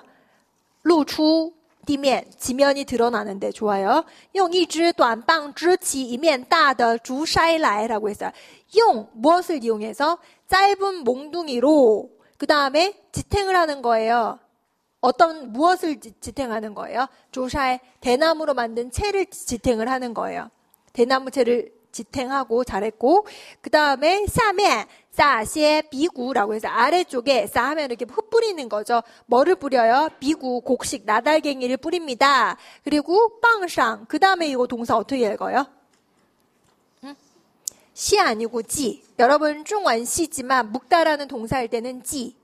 露出地面 지면이 드러나는데 좋아요. 用一只短棒支起一面大的竹筛来 라고 했어요. 用 무엇을 이용해서? 짧은 몽둥이로 그 다음에 지탱을 하는 거예요. 무엇을 지탱하는 거예요? 조샤의 대나무로 만든 채를 지탱을 하는 거예요. 대나무 채를 지탱하고 잘했고 그 다음에 下面撒些 비구라고 해서 아래쪽에 싸하면 이렇게 흩뿌리는 거죠. 뭐를 뿌려요? 비구, 곡식, 나달갱이를 뿌립니다. 그리고 빵상 그 다음에 이거 동사 어떻게 읽어요? 시 아니고 지. 여러분 중원시지만 묵다라는 동사일 때는 지.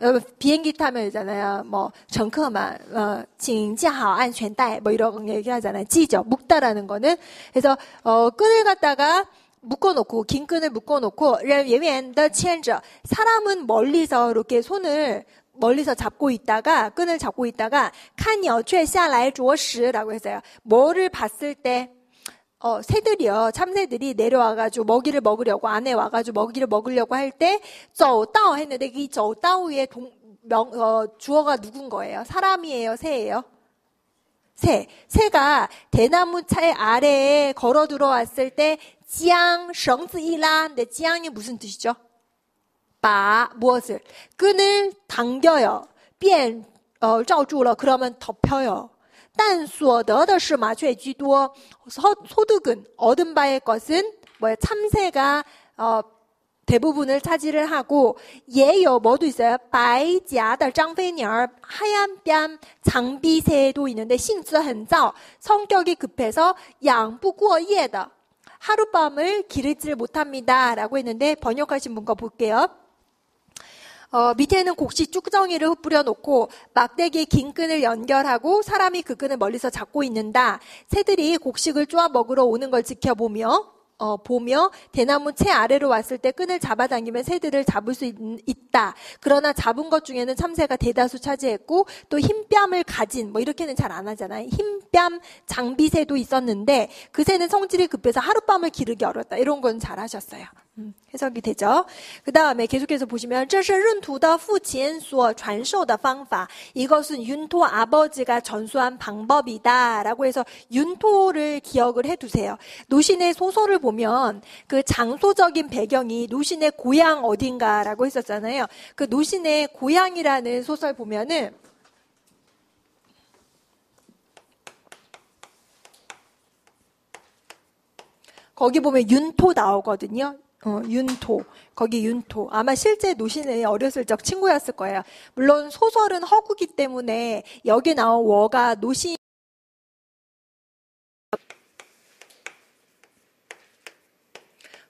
여러분 비행기 타면 있잖아요. 뭐乘客们 请系好安全带 뭐 이런 얘기하잖아요. 지죠. 묵다라는 거는. 그래서 끈을 갖다가 묶어놓고 긴 끈을 묶어놓고 人远远地牵着 사람은 멀리서 이렇게 손을 멀리서 잡고 있다가 끈을 잡고 있다가 看鸟雀下来啄食 라고 했어요. 뭐를 봤을 때 새들이요. 참새들이 내려와가지고 먹이를 먹으려고 안에 와가지고 먹이를 먹으려고 할 때 走道 했는데 이 走道 위에 주어가 누군 거예요? 사람이에요? 새예요? 새. 새가 대나무 차의 아래에 걸어 들어왔을 때 将绳子一拉 근데 将이 무슨 뜻이죠? 바 무엇을? 끈을 당겨요. 便罩住了 그러면 덮여요. 但所得的是麻雀居多 소득은 얻은 바의 것은 뭐야? 참새가 대부분을 차지를 하고 也有 뭐도 있어요? 白颊的张飞鸟 하얀 뺨 장비새도 있는데 性子很躁 성격이 급해서 养不过夜的 하룻밤을 기르지를 못합니다 라고 했는데 번역하신 분 거 볼게요. 밑에는 곡식 쭉정이를 흩뿌려 놓고 막대기에 긴 끈을 연결하고 사람이 그 끈을 멀리서 잡고 있는다. 새들이 곡식을 쪼아 먹으러 오는 걸 지켜보며 보며 대나무 채 아래로 왔을 때 끈을 잡아당기면 새들을 잡을 수 있다. 그러나 잡은 것 중에는 참새가 대다수 차지했고 또 흰뺨을 가진 뭐 이렇게는 잘 안 하잖아요. 흰뺨 장비새도 있었는데 그 새는 성질이 급해서 하룻밤을 기르기 어렵다. 이런 건 잘 하셨어요. 해석이 되죠. 그 다음에 계속해서 보시면 这是闰土的父亲所传授的方法 이것은 윤토 아버지가 전수한 방법이다 라고 해서 윤토를 기억을 해두세요. 노신의 소설을 보면 그 장소적인 배경이 노신의 고향 어딘가라고 했었잖아요. 그 노신의 고향이라는 소설 보면은 거기 보면 윤토 나오거든요. 윤토. 거기 윤토. 아마 실제 노신의 어렸을 적 친구였을 거예요. 물론 소설은 허구기 때문에 여기 나온 워가 노신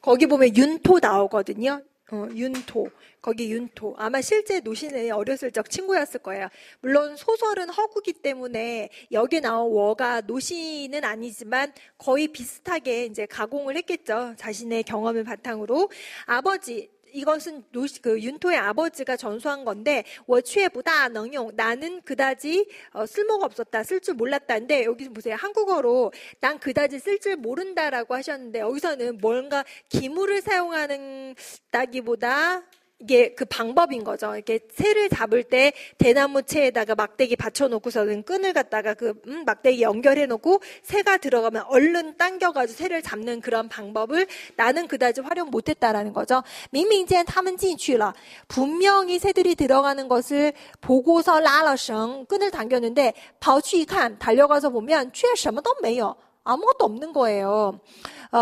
거기 보면 윤토 나오거든요. 윤토. 거기 윤토. 아마 실제 노신의 어렸을 적 친구였을 거예요. 물론 소설은 허구기 때문에 여기 나온 워가 노신은 아니지만 거의 비슷하게 이제 가공을 했겠죠. 자신의 경험을 바탕으로. 아버지. 이것은 윤토의 아버지가 전수한 건데 我却不大能用 나는 그다지 쓸모가 없었다. 쓸 줄 몰랐다인데 여기 보세요. 한국어로 난 그다지 쓸 줄 모른다라고 하셨는데 여기서는 뭔가 기물을 사용하는 다기보다 이게 그 방법인 거죠. 이렇게 새를 잡을 때 대나무 채에다가 막대기 받쳐놓고서는 끈을 갖다가 그 막대기 연결해놓고 새가 들어가면 얼른 당겨가지고 새를 잡는 그런 방법을 나는 그다지 활용 못했다라는 거죠. 明明间他们进去了 분명히 새들이 들어가는 것을 보고서 拉了绳 끈을 당겼는데 跑去一看 달려가서 보면 却什么都没有 아무것도 없는 거예요.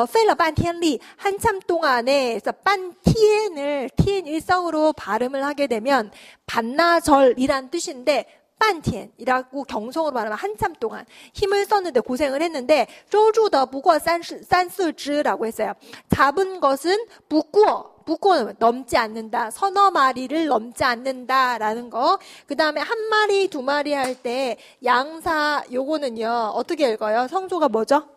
费了半天力 한참 동안에 반티엔을 티엔 일성으로 발음을 하게 되면 반나절이란 뜻인데 반티엔이라고 경성으로 말하면 한참 동안 힘을 썼는데 고생을 했는데 周住的不过三四只라고 했어요. 잡은 것은 不过 부코는 넘지 않는다. 서너 마리를 넘지 않는다라는 거. 그 다음에 한 마리, 두 마리 할 때 양사 요거는요. 어떻게 읽어요? 성조가 뭐죠?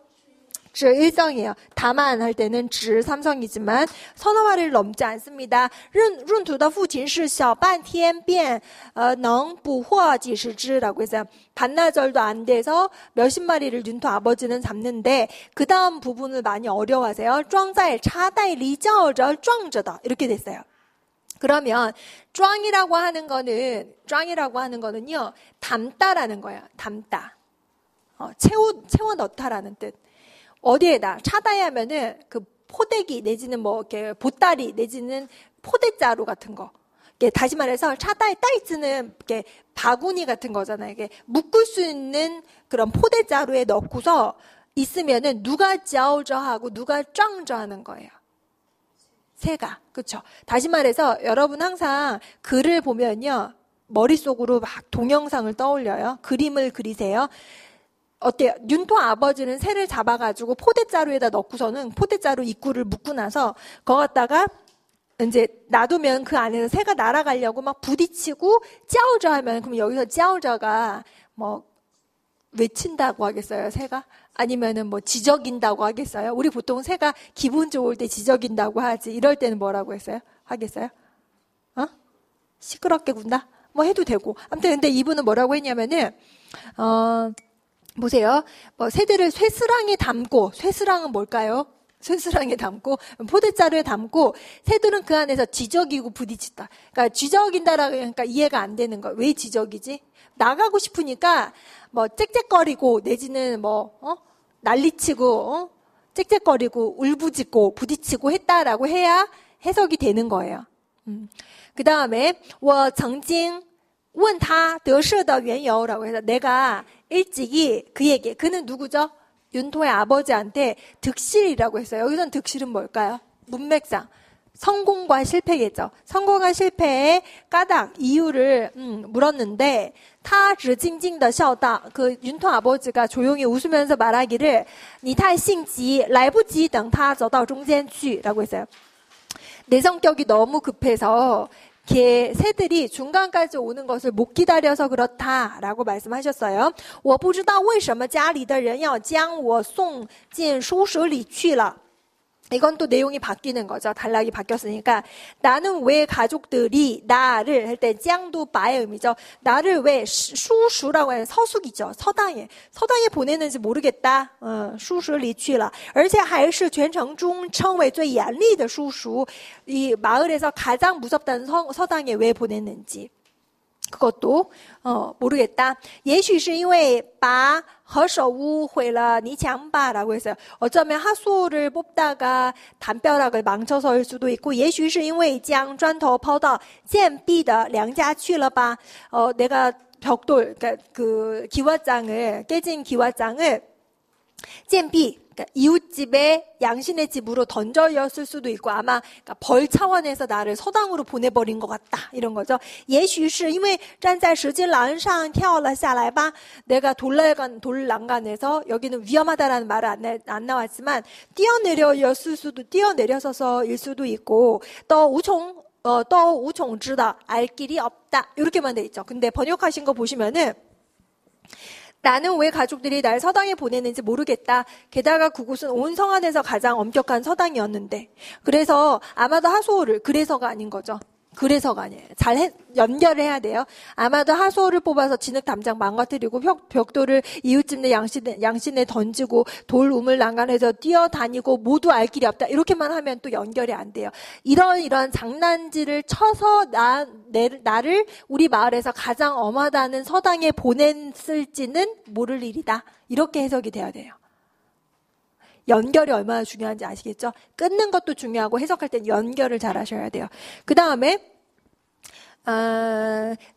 지 일성이에요. 다만 할 때는 지 삼성이지만 서너 마리를 넘지 않습니다. 闰土的父亲是小半天便能捕获几十只라고 해서 반나절도 안 돼서 몇십 마리를 윤토 아버지는 잡는데 그 다음 부분을 많이 어려워하세요. 装在插袋里叫着撞着的 이렇게 됐어요. 그러면 짱이라고 하는 거는요 담다라는 거예요. 담다. 채워 넣다라는 뜻. 어디에다 차다이 하면은 그 포대기 내지는 뭐 이렇게 보따리 내지는 포대자루 같은 거. 다시 말해서 차다이 따이즈는 이렇게 바구니 같은 거잖아요. 이게 묶을 수 있는 그런 포대자루에 넣고서 있으면은 누가 짜오저 하고 누가 짱저 하는 거예요. 새가. 그렇죠? 다시 말해서 여러분 항상 글을 보면요. 머릿속으로 막 동영상을 떠올려요. 그림을 그리세요. 어때요? 윤토 아버지는 새를 잡아가지고 포대자루에다 넣고서는 포대자루 입구를 묶고 나서 그거 갖다가 이제 놔두면 그 안에서 새가 날아가려고 막 부딪히고 짜오저 하면 그럼 여기서 짜오저가 뭐 외친다고 하겠어요, 새가? 아니면은 뭐 지저긴다고 하겠어요? 우리 보통 새가 기분 좋을 때 지저긴다고 하지. 이럴 때는 뭐라고 했어요? 하겠어요? 시끄럽게 군다? 뭐 해도 되고. 아무튼 근데 이분은 뭐라고 했냐면은 보세요. 뭐 새들을 쇠스랑에 담고, 쇠스랑은 뭘까요? 쇠스랑에 담고 포대자루에 담고 새들은 그 안에서 지저귀고 부딪힌다. 그러니까 지저긴다라고 하니까 이해가 안 되는 거예요. 왜 지저귀지? 나가고 싶으니까 뭐 짹짹거리고 내지는 뭐 난리치고 짹짹거리고 울부짖고 부딪히고 했다라고 해야 해석이 되는 거예요. 그 다음에 我曾经问他得赦的缘由라고 해서 내가 일찍이 그에게 그는 누구죠? 윤토의 아버지한테 득실이라고 했어요. 여기서는 득실은 뭘까요? 문맥상 성공과 실패겠죠. 성공과 실패의 까닭 이유를 물었는데 타只静静的笑道 그 윤토 아버지가 조용히 웃으면서 말하기를 你太性急来不及等他走到中间去 라고 했어요. 내 성격이 너무 급해서 새들이 중간까지 오는 것을 못 기다려서 그렇다라고 말씀하셨어요. 我不知道为什么家里的人要将我送进书室里去了. 이건 또 내용이 바뀌는 거죠. 단락이 바뀌었으니까 나는 왜 가족들이 나를 할 때 짱도 바의 의미죠. 나를 왜 수수라고 하는 서숙이죠. 서당에 보내는지 모르겠다. 수수리 去了. 而且还是全城中称为最严厉的叔叔. 이 마을에서 가장 무섭다는 서당에 왜 보냈는지. 그것도 모르겠다. 也许是因为把何首乌毁了泥墙吧라고 했어요. 어쩌면 하수를 뽑다가 담벼락을 망쳐서일 수도 있고 也许是因为将砖头抛到建壁的梁家去了吧. 내가 벽돌 그러니까 그 기와장을 깨진 기와장을 建壁 그러니까 이웃집의 양신의 집으로 던져였을 수도 있고 아마 그러니까 벌 차원에서 나를 서당으로 보내버린 것 같다 이런 거죠. 也许是因为站在石阶栏上跳了下来吧. 내가 돌난간에서 여기는 위험하다라는 말은 안 나왔지만 뛰어내려서일 수도 있고 또 우총지다 알 길이 없다 이렇게만 돼 있죠. 근데 번역하신 거 보시면은 나는 왜 가족들이 날 서당에 보내는지 모르겠다. 게다가 그곳은 온 성안에서 가장 엄격한 서당이었는데. 그래서 아마도 하소호를 그래서가 아닌 거죠. 그래서가 아니에요. 잘 연결을 해야 돼요. 아마도 하소호를 뽑아서 진흙 담장 망가뜨리고 벽돌을 이웃집 내 양신에 던지고 돌 우물 난간에서 뛰어다니고 모두 알 길이 없다. 이렇게만 하면 또 연결이 안 돼요. 이런 장난질을 쳐서 나를 우리 마을에서 가장 엄하다는 서당에 보냈을지는 모를 일이다. 이렇게 해석이 돼야 돼요. 연결이 얼마나 중요한지 아시겠죠? 끊는 것도 중요하고 해석할 땐 연결을 잘 하셔야 돼요. 그 다음에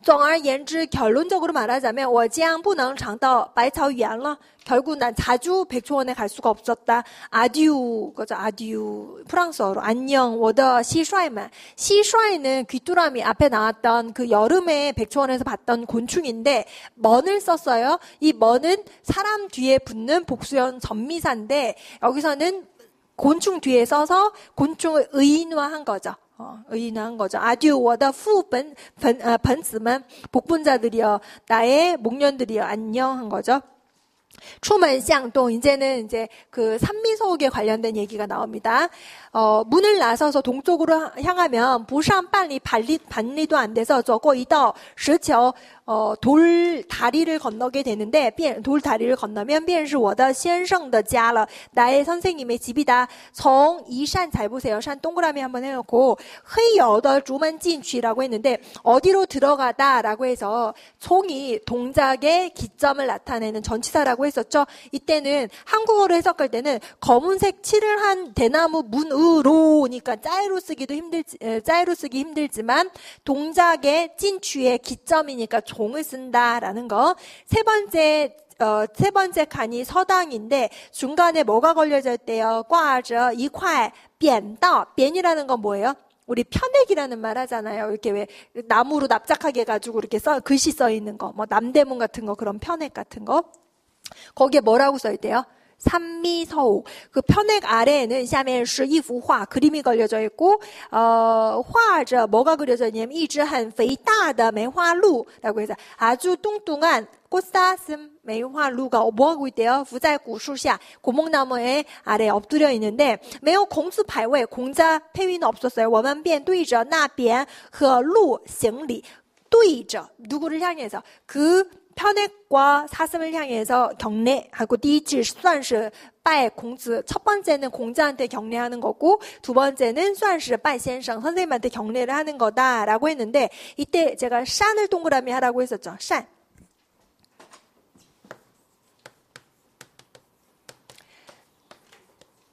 总而言之 결론적으로 말하자면 我将不能尝到百草园了. 결국 난 자주 백초원에 갈 수가 없었다. 아디우 그죠? 아디우 프랑스어로 안녕 我的蟋蟀们.蟋蟀는 귀뚜라미 앞에 나왔던 그 여름에 백초원에서 봤던 곤충인데 먼을 썼어요. 이 먼은 사람 뒤에 붙는 복수형 전미사인데 여기서는 곤충 뒤에 써서 곤충을 의인화한 거죠. 의인화한 거죠. 아듀, 我的父本子们, 복분자들이여, 나의 목련들이여, 안녕 한 거죠. 出门向동 이제는 이제 그 산미소옥에 관련된 얘기가 나옵니다. 문을 나서서 동쪽으로 향하면 부산 빨리 반리도 안 돼서 저거 이더 시qiu 돌 다리를 건너게 되는데 돌 다리를 건너면 便是我的先生的家了. 나의 선생님의 집이다. 정 이산 잘 보세요. 산 동그라미 한번 해놓고 黑有的竹门进去라고 했는데 어디로 들어가다라고 해서 총이 동작의 기점을 나타내는 전치사라고 했었죠. 이때는 한국어로 해석할 때는 검은색 칠을 한 대나무 문으로니까 짜이로 쓰기 힘들지만 동작의 찐취의 기점이니까 종을 쓴다라는 거. 세 번째 칸이 서당인데 중간에 뭐가 걸려져 있대요? 挂着一块扁道.扁이라는 건 뭐예요? 우리 편액이라는 말 하잖아요. 이렇게 왜 나무로 납작하게 해가지고 이렇게 글씨 써 있는 거, 뭐 남대문 같은 거, 그런 편액 같은 거. 거기에 뭐라고 써 있대요? 산미서우. 그 편액 아래에는 下面是一幅画 그림이 걸려져 있고 画着 뭐가 그려져 있냐면 一只很肥大的梅花鹿라고 해서 아주 뚱뚱한 꽃사슴梅花鹿가 뭐하고 있대요? 伏在古树下 고목나무의 아래 엎드려 있는데 没有孔子牌位 공자 폐위는 없었어요. 我们便对着那边和鹿行礼对着 누구를 향해서 그 편액과 사슴을 향해서 경례하고 第一지算是拜孔子. 첫 번째는 공자한테 경례하는 거고 두 번째는 算是拜先生 선생님한테 경례를 하는 거다라고 했는데 이때 제가 샨을 동그라미 하라고 했었죠. 샨.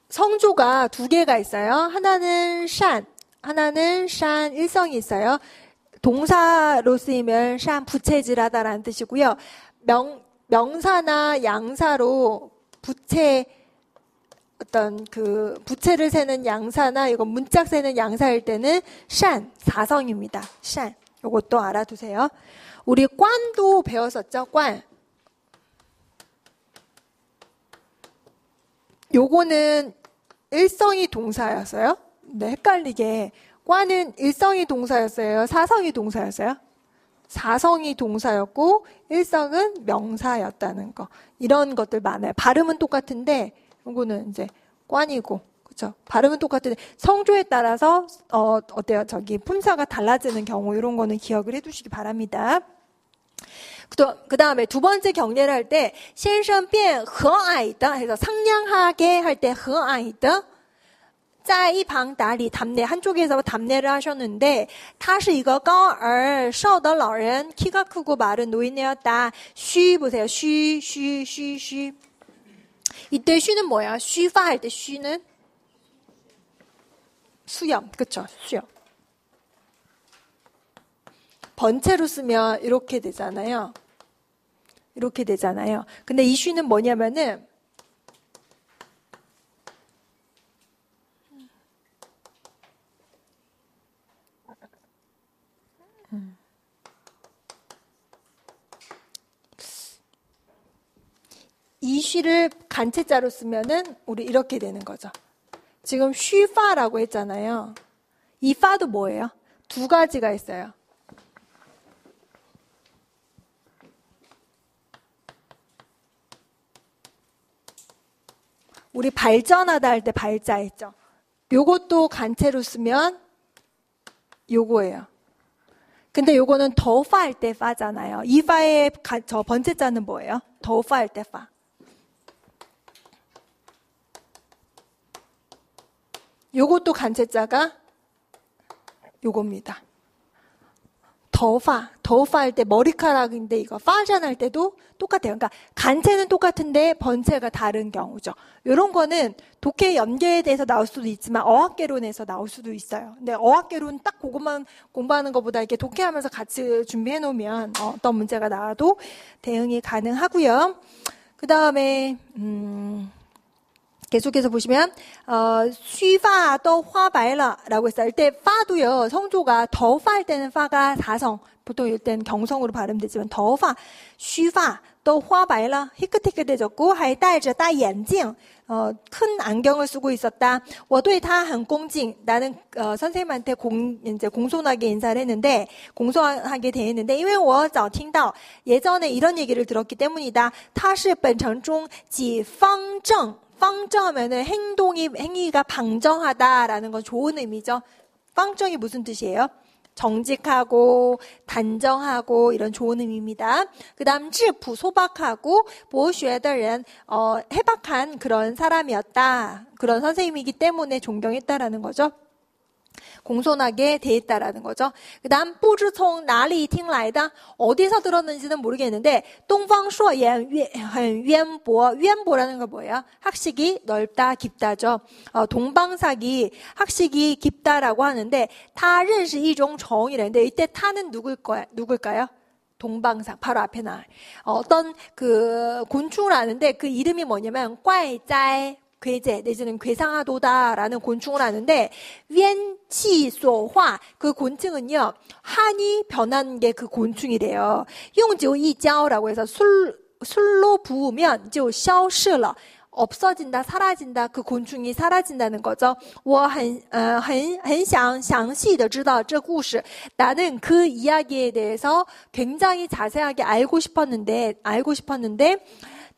성조가 두 개가 있어요. 하나는 샨, 하나는 샨 일성이 있어요. 동사로 쓰이면 산 부채질하다라는 뜻이고요. 명사나 양사로 부채를 세는 양사나 이거 문짝 세는 양사일 때는 산 사성입니다. 산 이것도 알아두세요. 우리 관도 배웠었죠. 관. 요거는 일성이 동사였어요. 네, 헷갈리게. 과는 일성이 동사였어요? 사성이 동사였어요? 사성이 동사였고 일성은 명사였다는 거. 이런 것들 많아요. 발음은 똑같은데 이거는 이제 관이고 그렇죠? 발음은 똑같은데 성조에 따라서 어때요? 품사가 달라지는 경우 이런 거는 기억을 해두시기 바랍니다. 그 다음에 두 번째 경례를 할 때 先生变和蔼的 해서 상냥하게 할 때和蔼的在一旁打理 답례 한쪽에서 답례를 하셨는데 他是一个高而瘦的老人 키가 크고 마른 노인이었다. 쉬 보세요. 쉬. 이때 쉬는 뭐야? 쉬파 할 때 쉬는 수염. 그쵸? 수염. 번체로 쓰면 이렇게 되잖아요. 이렇게 되잖아요. 근데 이 쉬는 뭐냐면은 이 쉬를 간체자로 쓰면은 우리 이렇게 되는 거죠. 지금 쉬파라고 했잖아요. 이 파도 뭐예요? 두 가지가 있어요. 우리 발전하다 할 때 발자 있죠. 요것도 간체로 쓰면 요거예요. 근데 요거는 더파 할 때 파잖아요. 이 파의 저 번째자는 뭐예요? 더파 할 때 파. 요것도 간체자가 요겁니다. 더파 할 때 머리카락인데 이거 파전 할 때도 똑같아요. 그러니까 간체는 똑같은데 번체가 다른 경우죠. 이런 거는 독해 연계에 대해서 나올 수도 있지만 어학개론에서 나올 수도 있어요. 근데 어학개론 딱 그것만 공부하는 것보다 이렇게 독해하면서 같이 준비해 놓으면 어떤 문제가 나와도 대응이 가능하고요. 그 다음에 계속해서 보시면虚发都花白了라고 했어요. 이때 파도요. 성조가 더 파 할 때는 파가 사성, 보통 이럴 때는 경성으로 발음되지만 더 파, 虚发都花白了 희끗희끗해졌고 还戴着大眼镜 큰 안경을 쓰고 있었다. 我对他很恭敬. 나는 선생님한테 이제 공손하게 인사를 했는데 공손하게 대했는데 因为我早听到 예전에 이런 얘기를 들었기 때문이다. 他是本城中几方正 方正하면은 행위가 방정하다라는 건 좋은 의미죠. 方正이 무슨 뜻이에요? 정직하고 단정하고 이런 좋은 의미입니다. 그 다음 智朴 소박하고 博学的人 해박한 그런 사람이었다. 그런 선생님이기 때문에 존경했다라는 거죠. 공손하게 대했다라는 거죠. 그 다음 不知从哪里听来的 어디서 들었는지는 모르겠는데 东方朔言很渊博 渊博라는 건 뭐예요? 학식이 넓다 깊다죠. 동방사기 학식이 깊다라고 하는데 他认识一种虫 이랬는데 이때 타는 누굴까요? 동방삭 바로 앞에 나와요. 어떤 그 곤충을 아는데 그 이름이 뭐냐면 怪哉 괴제 내지는 괴상하도다라는 곤충을 아는데 冤气所化 그 곤충은요 한이 변한 게 그 곤충이래요. 用酒一浇라고 해서 술로 부으면 就消失了 없어진다 사라진다 그 곤충이 사라진다는 거죠. 我很想详细的知道这故事 나는 그 이야기에 대해서 굉장히 자세하게 알고 싶었는데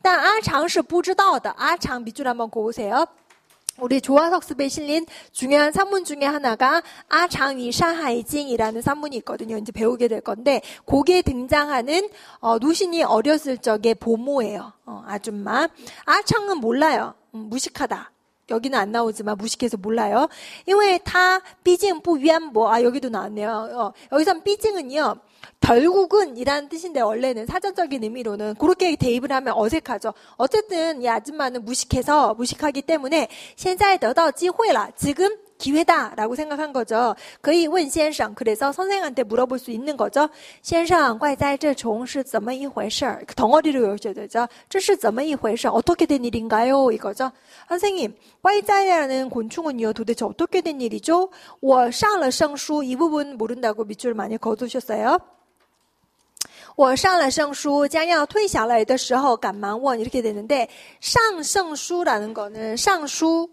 但阿长是不知道的. 아장 밑줄 한번 고으세요. 우리 조화석습에 실린 중요한 산문 중에 하나가 아장위 샤하이징이라는 산문이 있거든요. 이제 배우게 될 건데 거기에 등장하는 누신이 어렸을 적의 보모예요. 아줌마. 아장은 몰라요. 무식하다. 여기는 안 나오지만 무식해서 몰라요. 因为他毕竟不渊博. 여기도 나왔네요. 여기선 삐징은요. 결국은 이라는 뜻인데 원래는 사전적인 의미로는 그렇게 대입을 하면 어색하죠. 어쨌든 이 아줌마는 무식하기 때문에 现在得到机会了. 지금 기회다라고 생각한 거죠. 可以问先生. 그래서 선생한테 물어볼 수 있는 거죠. 先生,怪哉这虫是怎么一回事? 그 덩어리로 외우셔야 되죠. 这是怎么一回事? 어떻게 된 일인가요? 이거죠. 선생님, 怪哉라는 곤충은요 도대체 어떻게 된 일이죠? 我上了圣书. 이 부분 모른다고 밑줄 많이 거두셨어요. 我上了圣书将要退下来的时候赶忙问 이렇게 되는데 上圣书라는 거는 上书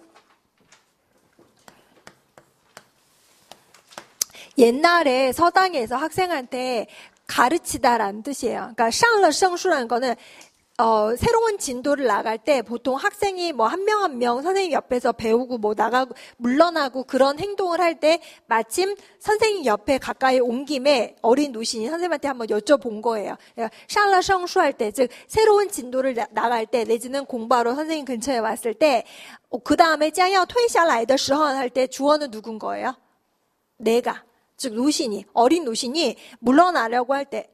옛날에 서당에서 학생한테 가르치다라는 뜻이에요. 그러니까 上了圣书라는 거는 새로운 진도를 나갈 때 보통 학생이 뭐 한 명 한 명 선생님 옆에서 배우고 뭐 나가고 물러나고 그런 행동을 할 때 마침 선생님 옆에 가까이 온 김에 어린 노신이 선생님한테 한번 여쭤본 거예요.上了圣书할 때, 즉 새로운 진도를 나갈 때 내지는 공부하러 선생님 근처에 왔을 때 그 다음에 将要退下来的时候할 때 주어는 누군 거예요? 내가. 즉 어린 노신이 물러나려고 할 때,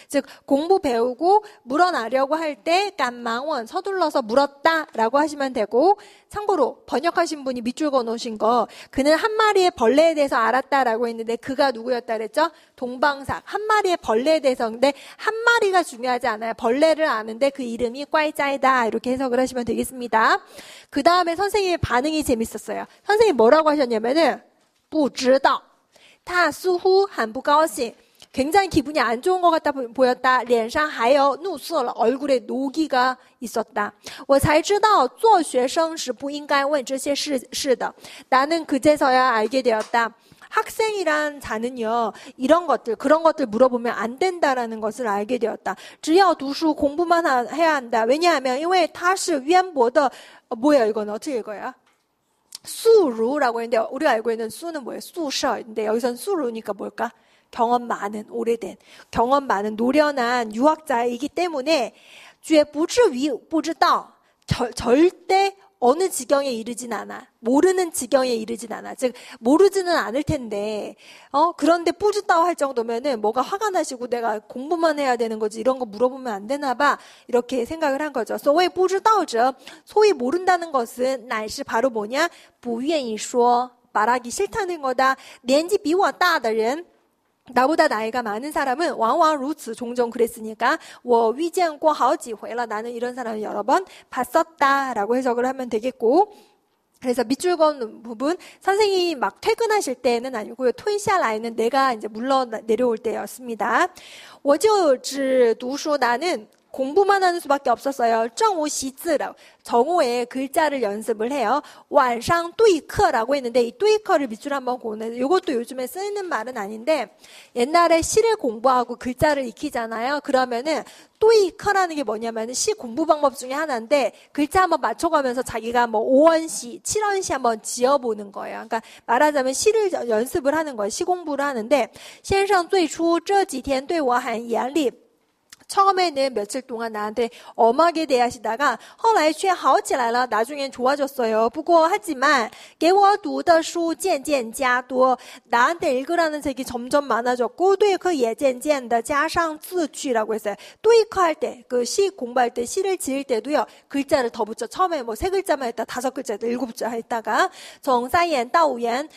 즉 공부 배우고 물러나려고 할 때 깐망원 서둘러서 물었다라고 하시면 되고 참고로 번역하신 분이 밑줄 그어놓으신 거 그는 한 마리의 벌레에 대해서 알았다라고 했는데 그가 누구였다 그랬죠? 동방삭. 한 마리의 벌레에 대해서 근데 한 마리가 중요하지 않아요. 벌레를 아는데 그 이름이 꽈이짜이다 이렇게 해석을 하시면 되겠습니다. 그 다음에 선생님의 반응이 재밌었어요. 선생님이 뭐라고 하셨냐면은 不知道 他似乎很不高兴 굉장히 기분이 안 좋은 것 같아 보였다. 脸上还有怒色了 얼굴에 노기가 있었다. 我才知道做学生时不应该问这些事的. 나는 그제서야 알게 되었다. 학생이란 자는요. 이런 것들 그런 것들 물어보면 안 된다라는 것을 알게 되었다. 只要读书 공부만 해야 한다. 왜냐하면 因为他是渊博的 뭐예요 이거는 어떻게 읽어요? 수루라고 했는데 우리가 알고 있는 수는 뭐예요? 수셔인데 여기선 수루니까 뭘까? 경험 많은 오래된 경험 많은 노련한 유학자이기 때문에 绝不至于不知道 절대 어느 지경에 이르진 않아. 모르는 지경에 이르진 않아. 즉 모르지는 않을 텐데 그런데 뿌듯다고 할 정도면은 뭐가 화가 나시고 내가 공부만 해야 되는 거지 이런 거 물어보면 안 되나 봐. 이렇게 생각을 한 거죠. 所谓不知道者 소위 모른다는 것은 乃是 바로 뭐냐? 不愿意说 말하기 싫다는 거다. 年纪比我大的人 나보다 나이가 많은 사람은 왕왕 루츠 종종 그랬으니까 我遇见过好几回了 나는 이런 사람을 여러 번 봤었다라고 해석을 하면 되겠고 그래서 밑줄 건 부분 선생님이 막 퇴근하실 때는 아니고요. 退下来는 내가 이제 물러 내려올 때였습니다. 我就只读书 나는 공부만 하는 수밖에 없었어요. 正午习字라고 정오에 글자를 연습을 해요. 晚上对课라고 했는데 이对课를 밑줄 한번 보는 이것도 요즘에 쓰는 말은 아닌데 옛날에 시를 공부하고 글자를 익히잖아요. 그러면은 对课라는 게 뭐냐면은 시 공부 방법 중에 하나인데 글자 한번 맞춰가면서 자기가 뭐 5원시, 7원시 한번 지어보는 거예요. 그러니까 말하자면 시를 연습을 하는 거예요. 시 공부를 하는데 先生最初这几天对我很严厉 처음에는 며칠 동안 나한테 엄하게 대하시다가 后来却好起来了 나중엔 좋아졌어요. 不过 하지만 给我读的书渐渐加多 나한테 읽으라는 책이 점점 많아졌고 对课也渐渐的加上字句라고 했어요. 对课할 때 그 시 공부할 때 시를 지을 때도요. 글자를 더 붙여. 처음에 뭐 세 글자만 했다 5글자, 7글자 했다가 从3言到5言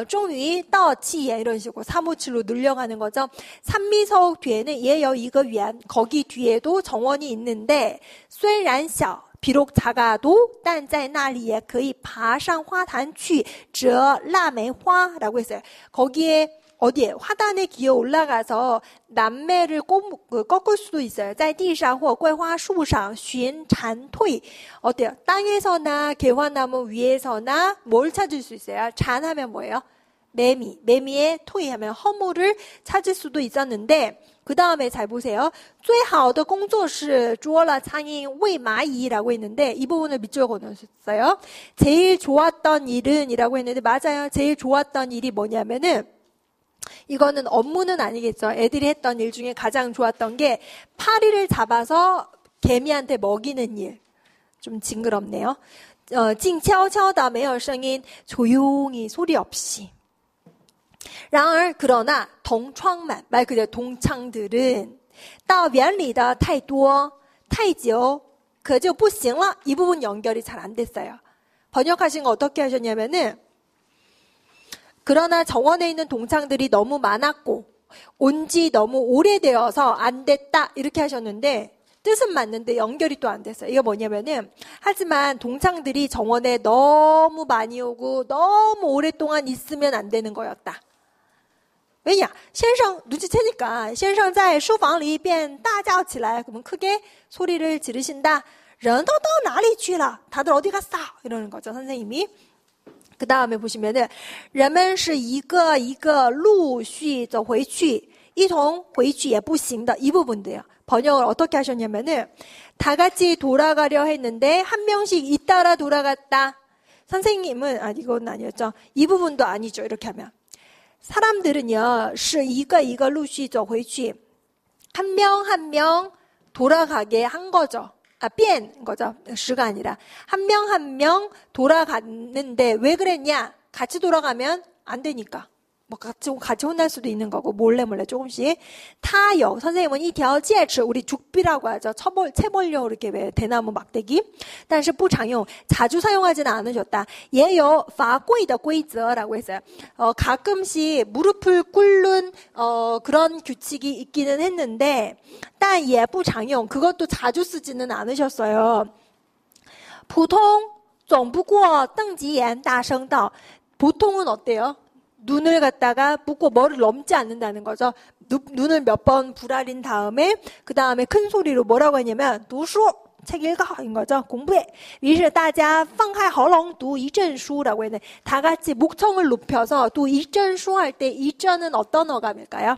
终于到7言 이런 식으로 357로 늘려가는 거죠. 산미서옥 뒤에는 也有一个园 거기 뒤에도 정원이 있는데 虽然小 비록 작아도 但在那里也可以爬上花坛去折腊梅花라고 했어요. 거기에 어디에 화단에 기어 올라가서 남매를 꺾을 수도 있어요. 在地上或桂花树上寻蝉蜕 어때요? 땅에서나 개화나무 위에서나 뭘 찾을 수 있어요? 잔하면 뭐예요? 매미의 토이하면 허물을 찾을 수도 있었는데 그 다음에 잘 보세요. 最好的工作是捉了苍蝇喂蚂蚁라고 했는데 이 부분을 밑줄 그어놓으셨어요. 제일 좋았던 일은 이라고 했는데 맞아요. 제일 좋았던 일이 뭐냐면은 이거는 업무는 아니겠죠. 애들이 했던 일 중에 가장 좋았던 게 파리를 잡아서 개미한테 먹이는 일. 좀 징그럽네요. 静悄悄的没有声音 조용히 소리 없이 然而 그러나 동窗们 말 그대로 동창들은 到园里的太多太久可就不行了 이 부분 연결이 잘 안 됐어요. 번역하신 거 어떻게 하셨냐면은 그러나 정원에 있는 동창들이 너무 많았고 온지 너무 오래되어서 안 됐다 이렇게 하셨는데 뜻은 맞는데 연결이 또 안 됐어요. 이거 뭐냐면은 하지만 동창들이 정원에 너무 많이 오고 너무 오랫동안 있으면 안 되는 거였다. 왜냐? 先生 눈치채니까 先生在书房里便大叫起来 그러면 크게 소리를 지르신다. 人都到哪里去了? 다들 어디 갔어? 이러는 거죠, 선생님이. 그 다음에 보시면은 人们是一个一个陆续走回去一同回去也不行的 이 부분도요. 번역을 어떻게 하셨냐면은 다 같이 돌아가려 했는데 한 명씩 잇따라 돌아갔다. 선생님은 이건 아니었죠. 이 부분도 아니죠. 이렇게 하면 사람들은요, 是一个一个陆续走回去 한 명 한 명 돌아가게 한 거죠. 뺀 거죠. 시가 아니라 한 명 한 명 돌아갔는데 왜 그랬냐? 같이 돌아가면 안 되니까. 뭐 같이 혼날 수도 있는 거고 몰래 조금씩. 타요. 선생님은 이条戒尺 우리 죽비라고 하죠. 채벌용 이렇게 왜 대나무 막대기. 但是不常用 자주 사용하지는 않으셨다. 也有法规的规则라고 했어요. 가끔씩 무릎을 꿇는 그런 규칙이 있기는 했는데 但也不常用 그것도 자주 쓰지는 않으셨어요. 普通总不过瞪吉言大声道 보통은 어때요? 눈을 갖다가 붓고 머리를 넘지 않는다는 거죠. 눈을 몇 번 부라린 다음에 그 다음에 큰 소리로 뭐라고 했냐면 读书 책 읽어인 거죠. 공부해. 于是大家放开喉咙读一阵书라고 했는데 다 같이 목청을 높여서 读一阵书할 때 이 전은 어떤 어감일까요?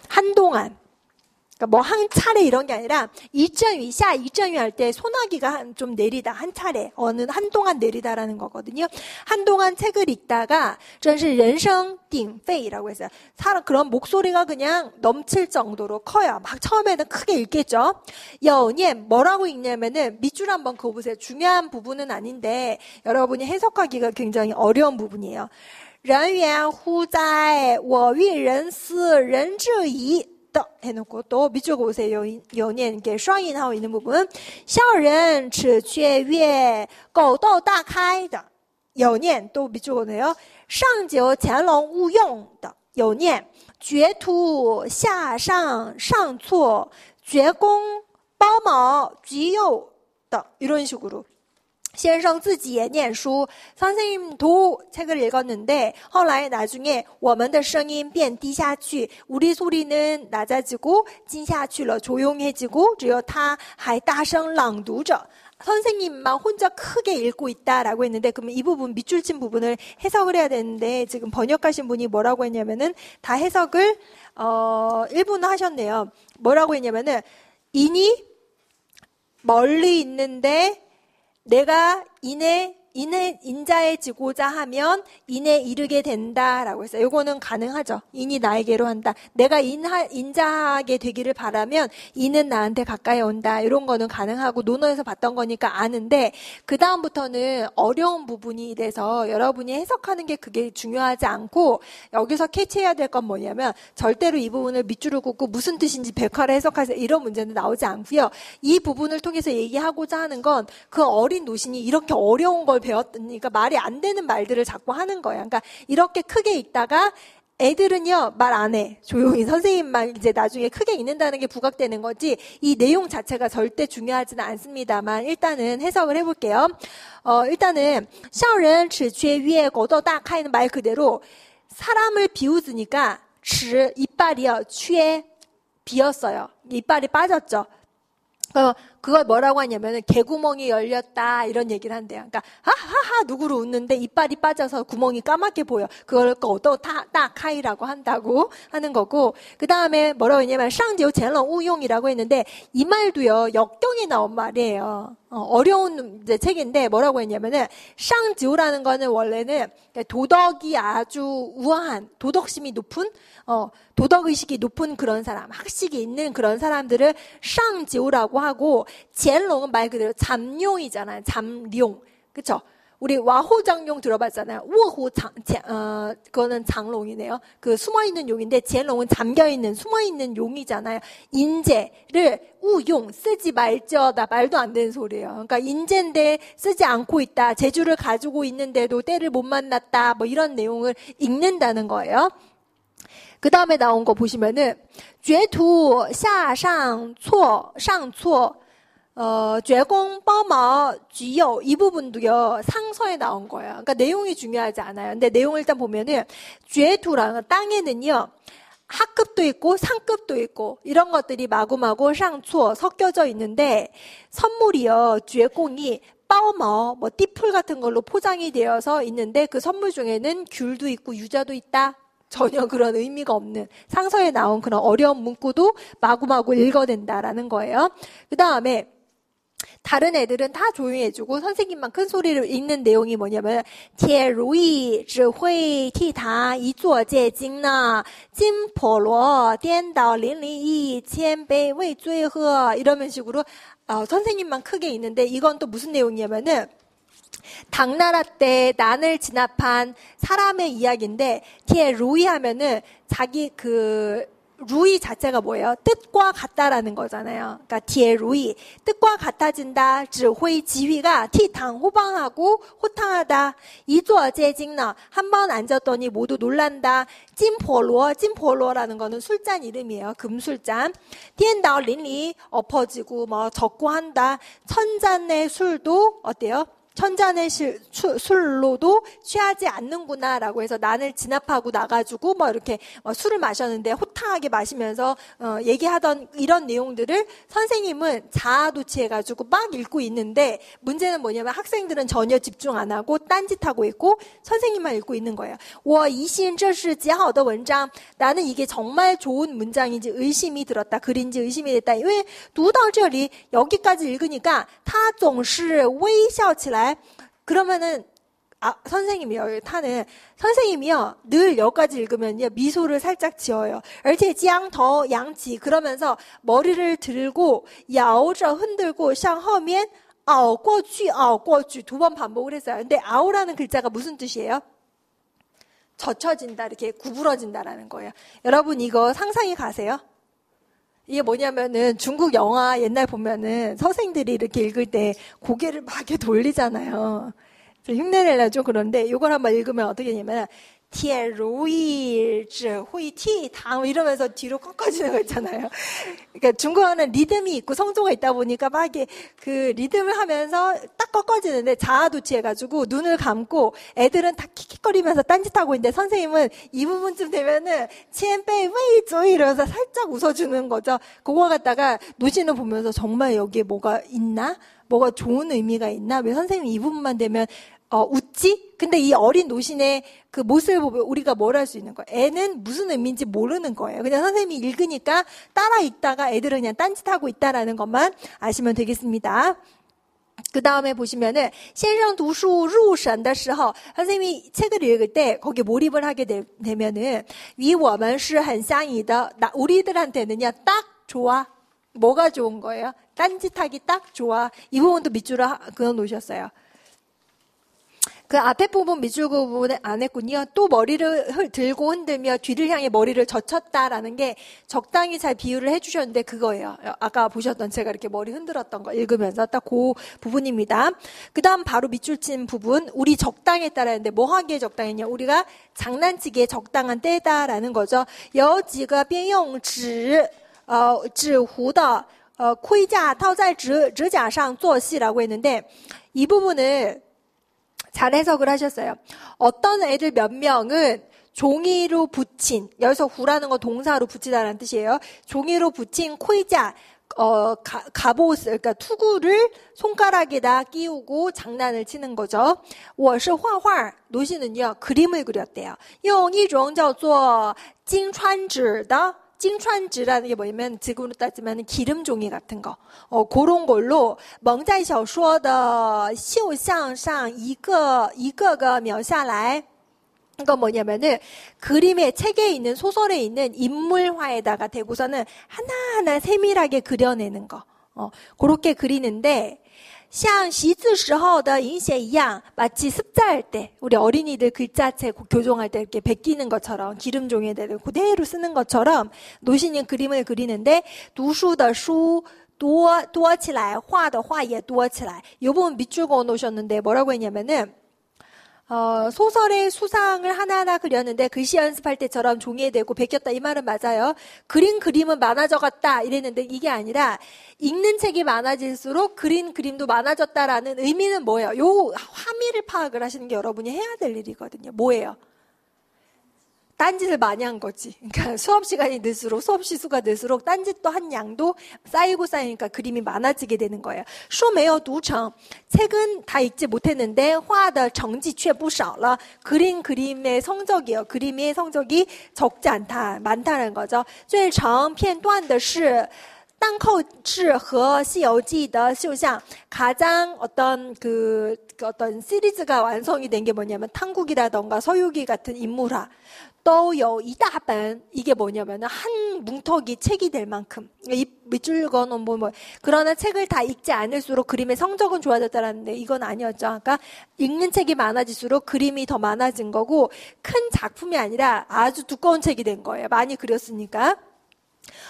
한동안. 그러니까 뭐 한 차례 이런 게 아니라 이전위, 샤 이전위 할 때 소나기가 좀 내리다 한 차례 어느 한동안 내리다라는 거거든요. 한동안 책을 읽다가 真是人声鼎沸라고 했어요. 그런 목소리가 그냥 넘칠 정도로 커요. 막 처음에는 크게 읽겠죠. 여니엔 뭐라고 읽냐면은 밑줄 한번 그어보세요. 중요한 부분은 아닌데 여러분이 해석하기가 굉장히 어려운 부분이에요. 人缘乎哉我欲人思人之疑 해놓고 또 밑줄 그어보세요. 연연 이렇게双引하고 있는 부분. 笑人齿缺月狗斗大开的有念 또 밑줄 오네요. 上九乾隆勿用的有念绝图下上上错绝功包毛橘右的 이런 식으로 先生自己也念书 선생님도 책을 읽었는데 后来 나중에 我们的声音变低下去 우리 소리는 낮아지고 静下去了 조용해지고 只有他还大声朗读着 선생님만 혼자 크게 읽고 있다라고 했는데 그러면 이 부분 밑줄 친 부분을 해석을 해야 되는데 지금 번역하신 분이 뭐라고 했냐면은 다 해석을 일본어 하셨네요. 뭐라고 했냐면은 인이 멀리 있는데 내가 인자해지고자 하면 인에 이르게 된다라고 했어요. 이거는 가능하죠. 인이 나에게로 한다. 내가 인자하게 되기를 바라면 인은 나한테 가까이 온다. 이런 거는 가능하고 논어에서 봤던 거니까 아는데 그 다음부터는 어려운 부분이 돼서 여러분이 해석하는 게 그게 중요하지 않고 여기서 캐치해야 될 건 뭐냐면 절대로 이 부분을 밑줄을 긋고 무슨 뜻인지 백화를 해석하세요. 이런 문제는 나오지 않고요. 이 부분을 통해서 얘기하고자 하는 건 그 어린 노신이 이렇게 어려운 걸 배웠으니까 말이 안 되는 말들을 자꾸 하는 거예요. 그러니까 이렇게 크게 읽다가 애들은요 말 안 해. 조용히 선생님만 이제 나중에 크게 읽는다는 게 부각되는 거지 이 내용 자체가 절대 중요하지는 않습니다만 일단은 해석을 해볼게요. 일단은 向人齿缺月狗斗大开는 말 그대로 사람을 비웃으니까 齿 이빨이요缺 비었어요. 이빨이 빠졌죠. 그걸 뭐라고 하냐면은 개구멍이 열렸다 이런 얘기를 한대요. 그러니까 하하하 누구를 웃는데 이빨이 빠져서 구멍이 까맣게 보여. 그걸 또 따카이라고 한다고 하는 거고 그 다음에 뭐라고 했냐면 上九乾隆勿用이라고 했는데 이 말도요 역경에 나온 말이에요. 어려운 이제 책인데 뭐라고 했냐면은 上九라는 거는 원래는 도덕이 아주 우아한 도덕심이 높은 도덕의식이 높은 그런 사람, 학식이 있는 그런 사람들을 上九라고 하고 乾隆은 말 그대로 잠룡이잖아요. 잠룡. 그쵸? 우리 와호장룡 들어봤잖아요. 워호 그거는 장롱이네요. 그 숨어있는 용인데 乾隆은 잠겨있는 숨어있는 용이잖아요. 인재를 우용 쓰지 말지어다 말도 안 되는 소리예요. 그러니까 인재인데 쓰지 않고 있다. 재주를 가지고 있는데도 때를 못 만났다. 뭐 이런 내용을 읽는다는 거예요. 그 다음에 나온 거 보시면은 绝图下上错上错 绝功包毛橘右 이 부분도요 상서에 나온 거예요. 그러니까 내용이 중요하지 않아요. 근데 내용을 일단 보면은 绝图라는 땅에는요 하급도 있고 상급도 있고 이런 것들이 마구마구 상초 섞여져 있는데 선물이요 绝공이 빠오머 뭐 띠풀 같은 걸로 포장이 되어서 있는데 그 선물 중에는 귤도 있고 유자도 있다. 전혀 그런 의미가 없는 상서에 나온 그런 어려운 문구도 마구마구 읽어낸다라는 거예요. 그 다음에 다른 애들은 다 조용히 해주고 선생님만 큰 소리로 읽는 내용이 뭐냐면 铁如意只会替他一座戒经呢金婆罗颠倒淋漓意谦卑畏罪恶 이러면 식으로 선생님만 크게 읽는데 이건 또 무슨 내용이냐면은 당나라 때 난을 진압한 사람의 이야기인데 티에 루이 하면은 자기 그 루이 자체가 뭐예요? 뜻과 같다라는 거잖아요. 그러니까 티에 루이 뜻과 같아진다. 指挥 지휘가 티당 호방하고 호탕하다. 이조 제징너 한번 앉았더니 모두 놀란다. 찐포로라는 거는 술잔 이름이에요. 금술잔. 띠엔다오 린리 엎어지고 뭐 적고 한다. 천잔의 술도 어때요? 천잔의 술로도 취하지 않는구나라고 해서 난을 진압하고 나가지고 뭐 이렇게 술을 마셨는데 호탕하게 마시면서 얘기하던 이런 내용들을 선생님은 자아도취해가지고 막 읽고 있는데 문제는 뭐냐면 학생들은 전혀 집중 안 하고 딴짓하고 있고 선생님만 읽고 있는 거예요. 我疑心这是极好的文章 나는 이게 정말 좋은 문장인지 의심이 들었다. 글인지 의심이 됐다. 왜读到这里 여기까지 읽으니까 他总是微笑起来 그러면은 선생님이요. 선생님이요. 늘 여기까지 읽으면요. 미소를 살짝 지어요. 而且将头扬起 그러면서 머리를 들고 摇着 흔들고 向后面熬过去 두 번 반복을 했어요. 근데 아오라는 글자가 무슨 뜻이에요? 젖혀진다. 이렇게 구부러진다라는 거예요. 여러분 이거 상상이 가세요? 이게 뭐냐면은 중국 영화 옛날 보면은 선생들이 이렇게 읽을 때 고개를 막 이렇게 돌리잖아요. 흉내내려 좀 그런데 이걸 한번 읽으면 어떻게 되냐면 铁如意只会倜傥 이러면서 뒤로 꺾어지는 거 있잖아요. 그러니까 중국어는 리듬이 있고 성조가 있다 보니까 막 이렇게 그 리듬을 하면서 딱 꺾어지는데 자아도취해가지고 눈을 감고 애들은 다 킥킥거리면서 딴짓하고 있는데 선생님은 이 부분쯤 되면은 치엔베이 웨이조이 이러면서 살짝 웃어주는 거죠. 그거 갖다가 노신을 보면서 정말 여기에 뭐가 있나? 뭐가 좋은 의미가 있나? 왜 선생님이 이 부분만 되면 웃지? 근데 이 어린 노신의 그 모습을 보면 우리가 뭘 할 수 있는 거예요? 애는 무슨 의미인지 모르는 거예요. 그냥 선생님이 읽으니까 따라 읽다가 애들은 그냥 딴짓하고 있다라는 것만 아시면 되겠습니다. 그 다음에 보시면은 先生读书入神的时候 선생님이 책을 읽을 때 거기에 몰입을 하게 되면은 与我们是很相宜的 우리들한테는요 딱 좋아. 뭐가 좋은 거예요? 딴짓하기 딱 좋아. 이 부분도 밑줄을 그어 놓으셨어요. 그 앞에 부분 밑줄 그 부분에 안 했군요. 또 머리를 들고 흔들며 뒤를 향해 머리를 젖혔다라는 게 적당히 잘 비유를 해주셨는데 그거예요. 아까 보셨던 제가 이렇게 머리 흔들었던 거 읽으면서 딱 그 부분입니다. 그 다음 바로 밑줄 친 부분 우리 적당에 따라했는데 뭐 하기에 적당했냐. 우리가 장난치기에 적당한 때다라는 거죠. 有几个边用纸糊的盔甲套在指甲上做戏라고 했는데 이 부분을 잘 해석을 하셨어요. 어떤 애들 몇 명은 종이로 붙인, 여기서 후라는 건 동사로 붙이다라는 뜻이에요. 종이로 붙인 코이자, 갑옷, 그러니까 투구를 손가락에다 끼우고 장난을 치는 거죠. 我是画画, 노시는요, 그림을 그렸대요. 用一种叫做金川纸的 징川纸라는 게 뭐냐면 지금으로 따지면 기름 종이 같은 거. 그런 걸로 蒙在小说的绣像上一个个描下来 이거 뭐냐면은 그림의 책에 있는 소설에 있는 인물화에다가 대고서는 하나하나 세밀하게 그려내는 거. 그렇게 그리는데 像习字时候的影写一样 마치 습자할 때 우리 어린이들 글자체 교정할 때 이렇게 베끼는 것처럼 기름 종이에다 그대로 쓰는 것처럼 노신이 그림을 그리는데 读书的书多起来画的画也多起来 이 부분 밑줄 그어 놓으셨는데 뭐라고 했냐면은 소설의 수상을 하나하나 그렸는데 글씨 연습할 때처럼 종이에 대고 베꼈다 이 말은 맞아요. 그림은 많아져갔다 이랬는데 이게 아니라 읽는 책이 많아질수록 그림도 많아졌다라는 의미는 뭐예요? 요 함의를 파악을 하시는 게 여러분이 해야 될 일이거든요. 뭐예요? 딴짓을 많이 한 거지. 그러니까 수업 시간이 늘수록 수업 시수가 늘수록 딴짓도 한 양도 쌓이고 쌓이니까 그림이 많아지게 되는 거예요. 书没有读成 책은 다 읽지 못했는데 画的成绩却不少了 그림의 성적이요. 그림의 성적이 적지 않다, 많다는 거죠. 最成片段的是 땅寇志和西游记的绣像 가장 어떤 시리즈가 완성이 된 게 뭐냐면 탕국이라던가 서유기 같은 인물화 또有一大本 이게 뭐냐면 한 뭉텅이 책이 될 만큼 이 밑줄 그어놓은 뭐 그러나 책을 다 읽지 않을수록 그림의 성적은 좋아졌다는데 이건 아니었죠. 그러니까 읽는 책이 많아질수록 그림이 더 많아진 거고 큰 작품이 아니라 아주 두꺼운 책이 된 거예요. 많이 그렸으니까.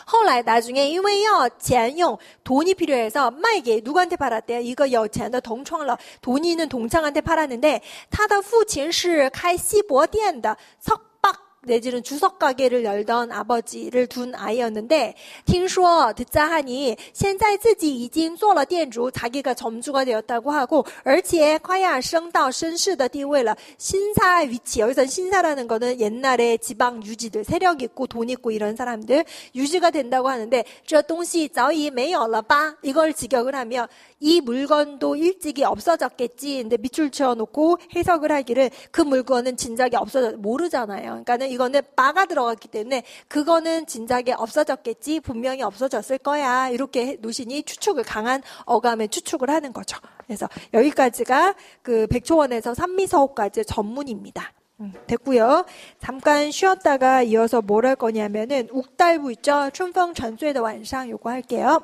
后来 나중에 因为要钱用 돈이 필요해서 卖给 누구한테 팔았대요? 이거 有钱的同窗了 돈이 있는 동창한테 팔았는데 他的父亲是开锡箔店的 석박 내지는 주석 가게를 열던 아버지를 둔 아이였는데 听说 듣자 하니 现在自己已经做了店主 자기가 점주가 되었다고 하고 而且快要升到绅士的地位了 신사 위치 여기서 신사라는 거는 옛날에 지방 유지들 세력 있고 돈 있고 이런 사람들 유지가 된다고 하는데 这东西早已没有了吧 이걸 직역을 하며 이 물건도 일찍이 없어졌겠지. 근데 밑줄 치워놓고 해석을 하기를 그 물건은 진작에 모르잖아요. 그러니까는 이거는 바가 들어갔기 때문에 그거는 진작에 없어졌겠지. 분명히 없어졌을 거야. 이렇게 노신이 강한 어감의 추측을 하는 거죠. 그래서 여기까지가 그 백초원에서 산미서호까지의 전문입니다. 됐고요. 잠깐 쉬었다가 이어서 뭘 할 거냐면은 욱달부 있죠. 춘펑 전수의晚上 요거 할게요.